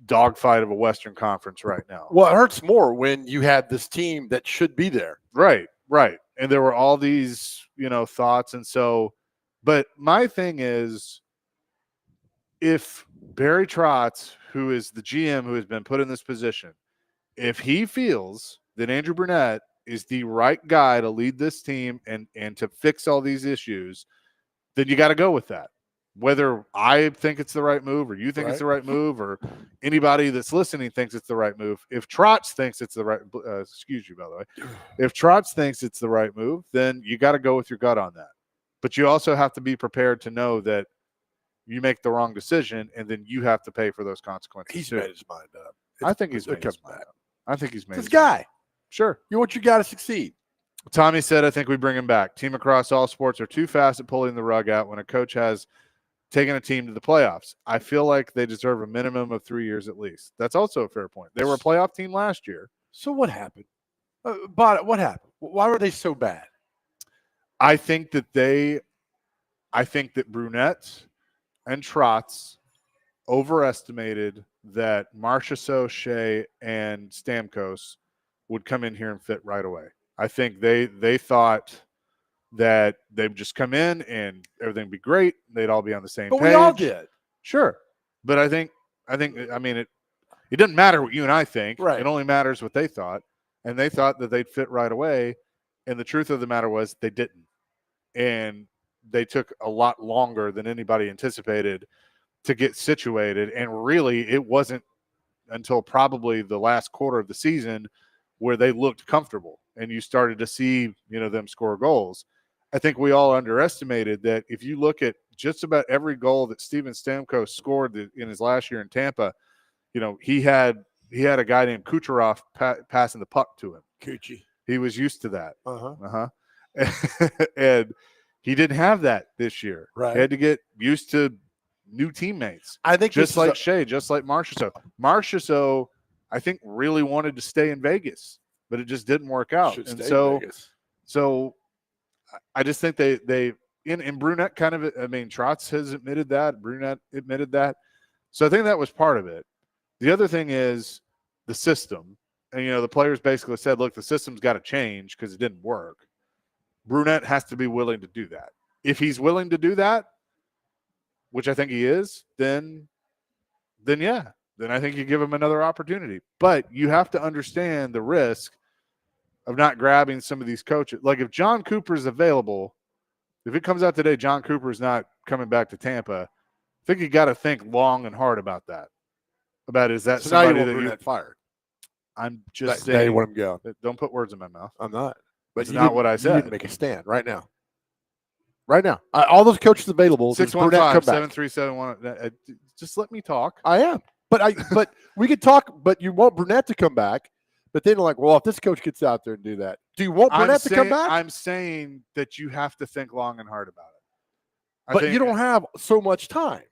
A: dogfight of a Western Conference right now.
B: Well, it hurts more when you had this team that should be there.
A: Right. And there were all these, thoughts. And so, but my thing is, if Barry Trotz, who is the GM who has been put in this position, if he feels that Andrew Brunette is the right guy to lead this team and to fix all these issues, then you got to go with that. Whether I think it's the right move or you think it's the right move or anybody that's listening thinks it's the right move. If Trotz thinks it's the right excuse you, by the way. If Trotz thinks it's the right move, then you got to go with your gut on that. But you also have to be prepared to know that you make the wrong decision and then you have to pay for those consequences.
B: He's
A: too.
B: made his mind up.
A: I think he's made his mind up. I think he's made
B: this
A: his mind
B: guy.
A: up. Sure.
B: You got to succeed.
A: Tommy said, I think we bring him back. Team across all sports are too fast at pulling the rug out when a coach has taken a team to the playoffs. I feel like they deserve a minimum of 3 years at least. That's also a fair point. They were a playoff team last year.
B: So what happened? What happened? Why were they so bad?
A: I think that Brunette and Trotz overestimated that Marchessault, Shea, and Stamkos would come in here and fit right away. I think they thought that they'd just come in and everything would be great. They'd all be on the same page.
B: But we all did.
A: Sure. But I mean, it doesn't matter what you and I think.
B: Right.
A: It only matters what they thought. And they thought that they'd fit right away. And the truth of the matter was they didn't. And they took a lot longer than anybody anticipated to get situated. And really, it wasn't until probably the last quarter of the season where they looked comfortable and you started to see, them score goals. I think we all underestimated that. If you look at just about every goal that Steven Stamkos scored in his last year in Tampa, he had a guy named Kucherov passing the puck to him.
B: Coochie.
A: He was used to that. And he didn't have that this year.
B: Right.
A: He had to get used to new teammates.
B: I think
A: just like Shea, just like Marchessault. Marchessault, I think, really wanted to stay in Vegas, but it just didn't work out. And so I just think they in Brunette kind of, I mean, Trotz has admitted that, Brunette admitted that. So I think that was part of it. The other thing is the system. And, the players basically said, look, the system's got to change because it didn't work. Brunette has to be willing to do that. If he's willing to do that, which I think he is, then yeah. Then I think you give him another opportunity. But you have to understand the risk of not grabbing some of these coaches. Like, if John Cooper is available, if it comes out today John Cooper is not coming back to Tampa, I think you got to think long and hard about that. Is that somebody that you
B: fired?
A: I'm just
B: saying.
A: saying.
B: You want him go.
A: Don't put words in my mouth.
B: I'm not. But
A: it's not what I said.
B: You need to make a stand right now. Right now. All those coaches available.
A: 615-7371. Just let me talk.
B: I am. But we could talk, but you want Brunette to come back. But then like, well, if this coach gets out there and do that, do you want Brunette to come back?
A: I'm saying that you have to think long and hard about it.
B: But you don't have so much time.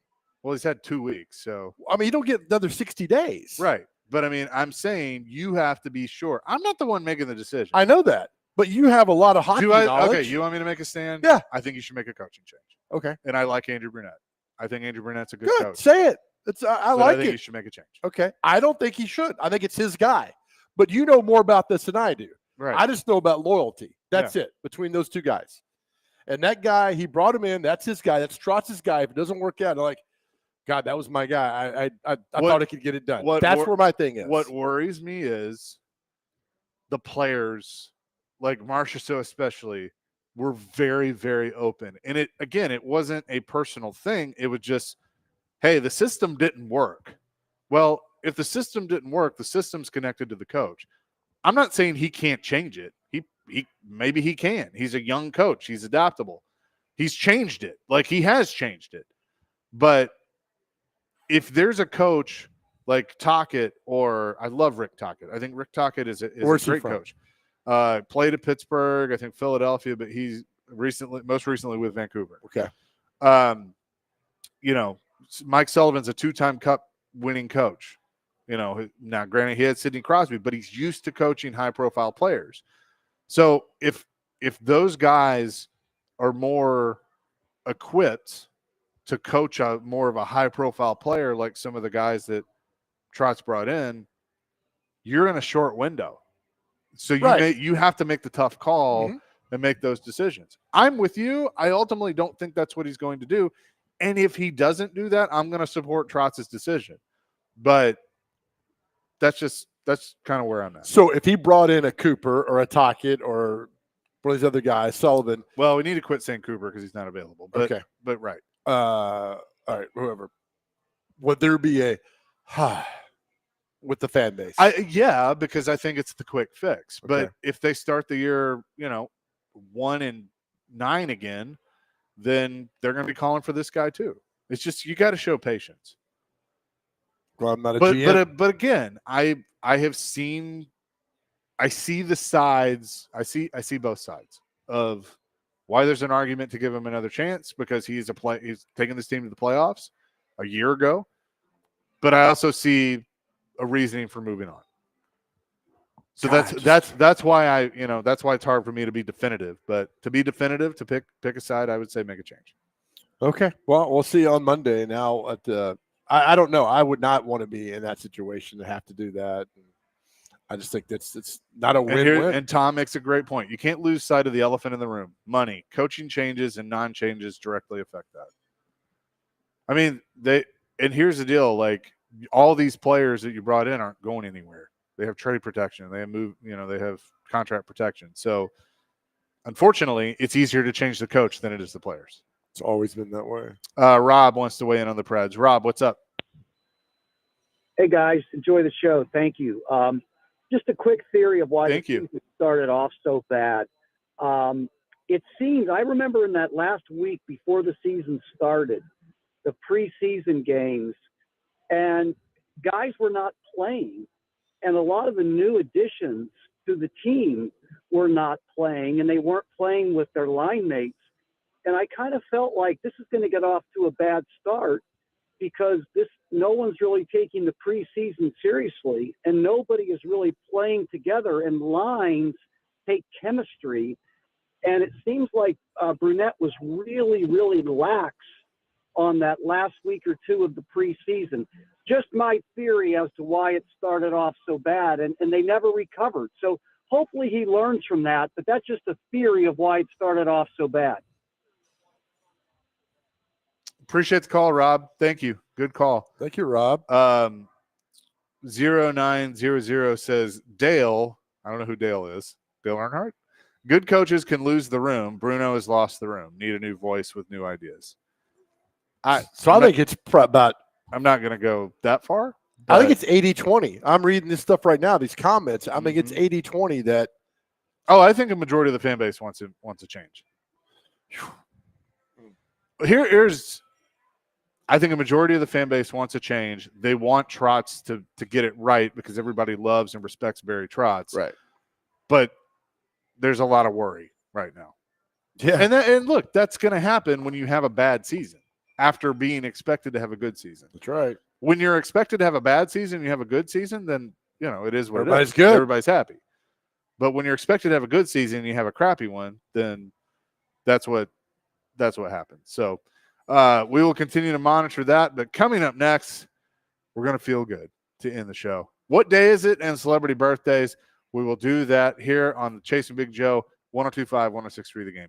A: Well, he's had 2 weeks. So,
B: I mean, you don't get another 60 days.
A: Right. But, I mean, I'm saying you have to be sure. I'm not the one making the decision.
B: I know that. But you have a lot of hockey knowledge.
A: Okay, you want me to make a stand?
B: Yeah.
A: I think you should make a coaching change.
B: Okay.
A: And I like Andrew Brunette. I think Andrew Burnett's a good
B: Good.
A: coach.
B: Say it. It's I
A: But
B: like
A: I think
B: it.
A: he should make a change.
B: Okay. I don't think he should. I think it's his guy. But you know more about this than I do.
A: Right.
B: I just know about loyalty. That's it between those two guys. And that guy, he brought him in. That's his guy. That's Trotz's guy. If it doesn't work out, they're like, God, that was my guy. I thought I could get it done. That's where my thing is.
A: What worries me is the players, like Marcia So especially, were very, very open. And it wasn't a personal thing. It was just, hey, the system didn't work. Well, if the system didn't work, the system's connected to the coach. I'm not saying he can't change it. He maybe he can. He's a young coach. He's adaptable. He's changed it. Like he has changed it. But if there's a coach like Tocchet, or I love Rick Tocchet. I think Rick Tocchet is a great coach. Played at Pittsburgh, I think Philadelphia, but he's most recently with Vancouver.
B: Okay.
A: Mike Sullivan's a 2-time Cup winning coach. Now granted he had Sidney Crosby, but he's used to coaching high profile players. So if those guys are more equipped to coach more of a high profile player, like some of the guys that Trotz brought in, you're in a short window. So you have to make the tough call and make those decisions. I'm with you. I ultimately don't think that's what he's going to do. And if he doesn't do that, I'm going to support Trotz's decision. But that's kind of where I'm at.
B: So if he brought in a Cooper or a Tocchet or one of these other guys, Sullivan.
A: Well, we need to quit saying Cooper because he's not available. But,
B: okay.
A: But right.
B: All right, whoever. Would there be a with the fan base?
A: Yeah, because I think it's the quick fix. But if they start the year, 1-9 again, then they're going to be calling for this guy too. It's just you got to show patience.
B: Well, I'm not a GM.
A: But again, I see the sides. I see both sides of why there's an argument to give him another chance because he's taking this team to the playoffs a year ago. But I also see a reasoning for moving on. So that's why that's why it's hard for me to be definitive. But to be definitive, to pick a side, I would say make a change.
B: Okay. Well, we'll see on Monday. Now I don't know. I would not want to be in that situation to have to do that. I just think it's not a win-win.
A: And Tom makes a great point. You can't lose sight of the elephant in the room. Money, coaching changes, and non-changes directly affect that. I mean, and here's the deal: like all these players that you brought in aren't going anywhere. They have trade protection. They have they have contract protection. So, unfortunately, it's easier to change the coach than it is the players.
B: It's always been that way.
A: Rob wants to weigh in on the Preds. Rob, what's up?
M: Hey guys, enjoy the show. Thank you. Just a quick theory of why the season started off so bad. It seems, I remember in that last week before the season started, the preseason games, and guys were not playing. And a lot of the new additions to the team were not playing, and they weren't playing with their line mates. And I kind of felt like this is going to get off to a bad start because no one's really taking the preseason seriously, and nobody is really playing together, and lines take chemistry. And it seems like Brunette was really, really lax on that last week or two of the preseason. Just my theory as to why it started off so bad, and they never recovered. So hopefully he learns from that, but that's just a theory of why it started off so bad.
A: Appreciate the call, Rob. Thank you. Good call.
B: Thank you, Rob.
A: 0900 says Dale. I don't know who Dale is. Dale Earnhardt. Good coaches can lose the room. Bruno has lost the room. Need a new voice with new ideas.
B: I think it's about.
A: I'm not going to go that far.
B: I think it's 80-20. I'm reading this stuff right now, these comments. I think it's 80-20 that.
A: Oh, I think a majority of the fan base wants a change. Here's. I think a majority of the fan base wants a change. They want Trotz to get it right because everybody loves and respects Barry Trotz.
B: Right.
A: But there's a lot of worry right now.
B: Yeah.
A: And look, that's going to happen when you have a bad season after being expected to have a good season.
B: That's right.
A: When you're expected to have a bad season, you have a good season, then, it is what
B: Everybody's
A: it is.
B: good.
A: Everybody's happy. But when you're expected to have a good season and you have a crappy one, then that's what happens. So, we will continue to monitor that. But coming up next, we're going to feel good to end the show. What day is it? And celebrity birthdays. We will do that here on the Chasing Big Joe, 102.5, 106.3 The Game.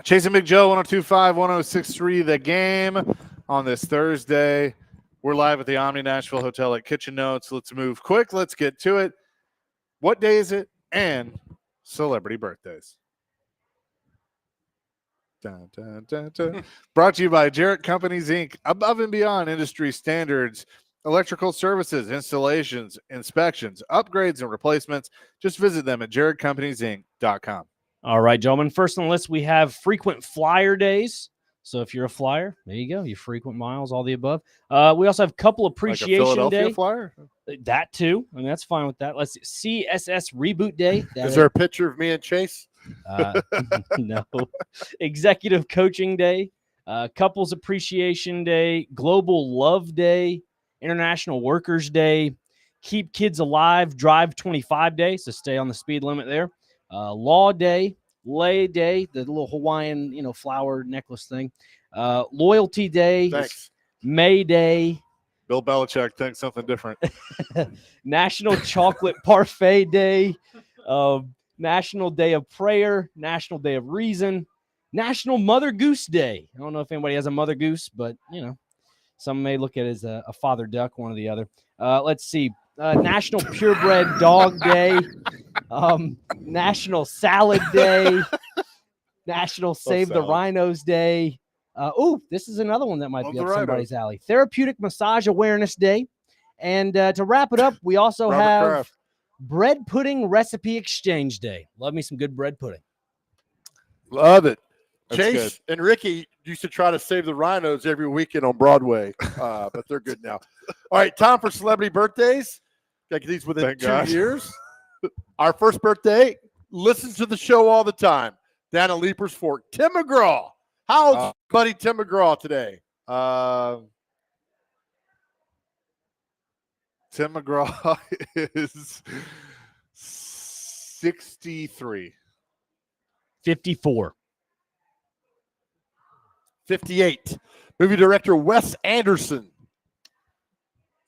A: Chasing Big Joe, 102.5, 106.3 The Game on this Thursday. We're live at the Omni Nashville Hotel at Kitchen Notes. Let's move quick. Let's get to it. What day is it? And celebrity birthdays. Dun, dun, dun, dun. Brought to you by Jarrett Companies, Inc. Above and beyond industry standards, electrical services, installations, inspections, upgrades, and replacements. Just visit them at jarrettcompaniesinc.com.
D: All right, gentlemen. First on the list, we have frequent flyer days. So if you're a flyer, there you go. You frequent miles, all the above. We also have couple
A: Like a
D: appreciation
A: Philadelphia
D: day.
A: Flyer?
D: That too. I mean, that's fine with that. Let's see. CSS reboot day.
B: Is there a picture of me and Chase?
D: No. Executive coaching day. Couples appreciation day. Global love day. International workers day. Keep kids alive. Drive 25 day. So stay on the speed limit there. Law day. Lay day, the little Hawaiian, flower necklace thing. Loyalty day.
B: Thanks.
D: May day.
A: Bill Belichick thinks something different.
D: National Chocolate Parfait Day. National Day of Prayer. National Day of Reason. National Mother Goose Day. I don't know if anybody has a mother goose, but, some may look at it as a father duck, one or the other. Let's see. National Purebred Dog Day. National Salad Day. National Save the Rhinos Day. This is another one that might be up somebody's alley. Therapeutic Massage Awareness Day. And to wrap it up, we also have Bread Pudding Recipe Exchange Day. Love me some good bread pudding.
B: Love it.
A: That's
B: Chase and Ricky used to try to save the Rhinos every weekend on Broadway, but they're good now. All right, time for celebrity birthdays. Got these within 2 years. Our first birthday, listens to the show all the time. Down at Leapers Fork. Tim McGraw. How old's buddy Tim McGraw today?
A: Tim McGraw is 63.
D: 54.
B: 58. Movie director Wes Anderson.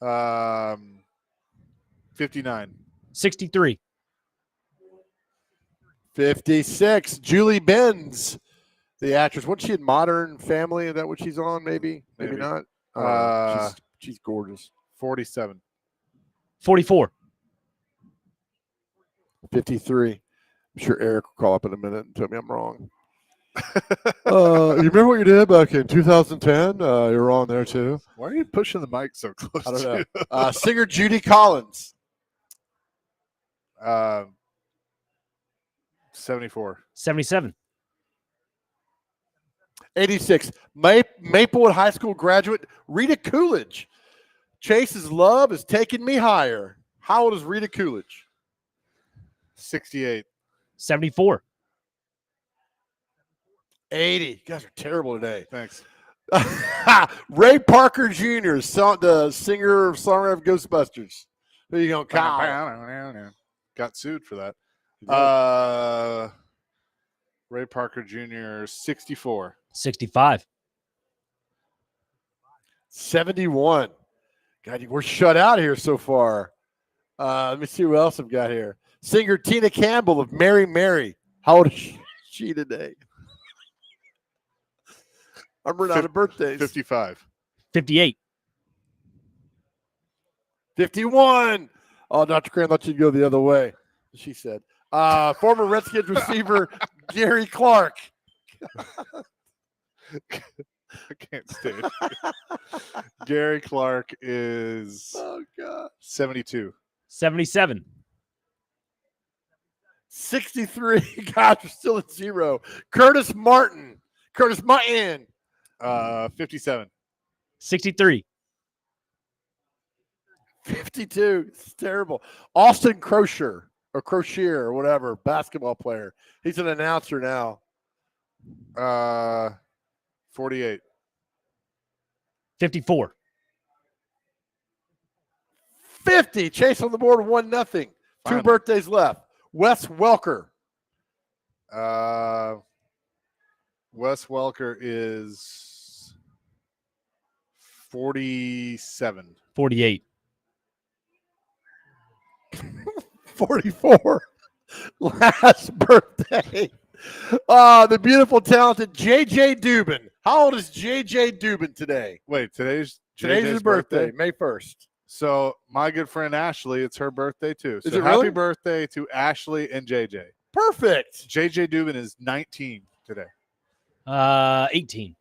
A: 59.
D: 63.
B: 56. Julie Benz, the actress. Wasn't she in Modern Family? Is that what she's on? Maybe not. She's gorgeous.
A: 47.
D: 44.
B: 53. I'm sure Eric will call up in a minute and tell me I'm wrong. You remember what you did back in 2010? You were on there too.
A: Why are you pushing the mic so close?
B: I don't know. Singer Judy Collins.
A: 74.
D: 77.
B: 86. Maplewood High School graduate Rita Coolidge. Chase's love is taking me higher. How old is Rita Coolidge?
A: 68.
D: 74.
B: 80. You guys are terrible today.
A: Thanks.
B: Ray Parker Jr., the singer, songwriter of Ghostbusters. There you go, Kyle.
A: Got sued for that. Ray Parker Jr., 64.
D: 65.
B: 71. God, we're shut out here so far. Let me see who else I've got here. Singer Tina Campbell of Mary Mary. How old is she today? I'm running out of birthdays.
A: 55.
D: 58.
B: 51. Oh, Dr. Cran let you go the other way, she said. Former Redskins receiver Gary Clark.
A: I can't stand it. Gary Clark is 72.
D: 77.
B: 63. God, we're still at 0. Curtis Martin.
A: 57.
D: 63.
B: 52. It's terrible. Austin Crocier or whatever, basketball player. He's an announcer now.
A: 48.
D: 54.
B: 50. Chase on the board, 1-0. Two birthdays left. Wes Welker.
A: Wes Welker is 47.
D: 48.
B: 44. Last birthday. The beautiful, talented J.J. Dubin. How old is J.J. Dubin today?
A: Wait, today's
B: his birthday, May 1st.
A: So my good friend Ashley, it's her birthday too. So
B: Is it
A: happy
B: really?
A: birthday to Ashley and JJ.
B: Perfect.
A: JJ Dubin is 19 today.
D: 18.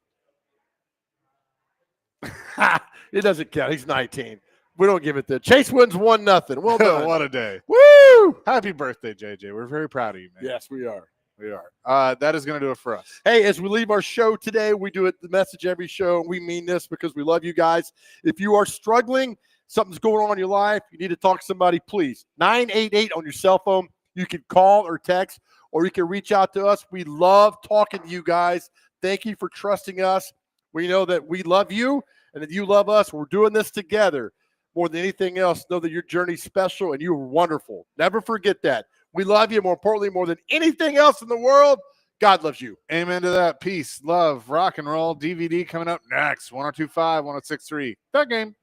B: It doesn't count. He's 19. We don't give it that. Chase wins 1-0. Well done.
A: What a day.
B: Woo!
A: Happy birthday, JJ. We're very proud of you, man.
B: Yes, we are.
A: We are. That is going to do it for us.
B: Hey, as we leave our show today, we do the message every show. We mean this because we love you guys. If you are struggling, something's going on in your life, you need to talk to somebody, please. 988 on your cell phone. You can call or text, or you can reach out to us. We love talking to you guys. Thank you for trusting us. We know that we love you and that you love us. We're doing this together. More than anything else, know that your journey's special and you are wonderful. Never forget that. We love you. More importantly, more than anything else in the world, God loves you.
A: Amen to that. Peace, love, rock and roll. DVD coming up next. 102.5, 106.3. That game.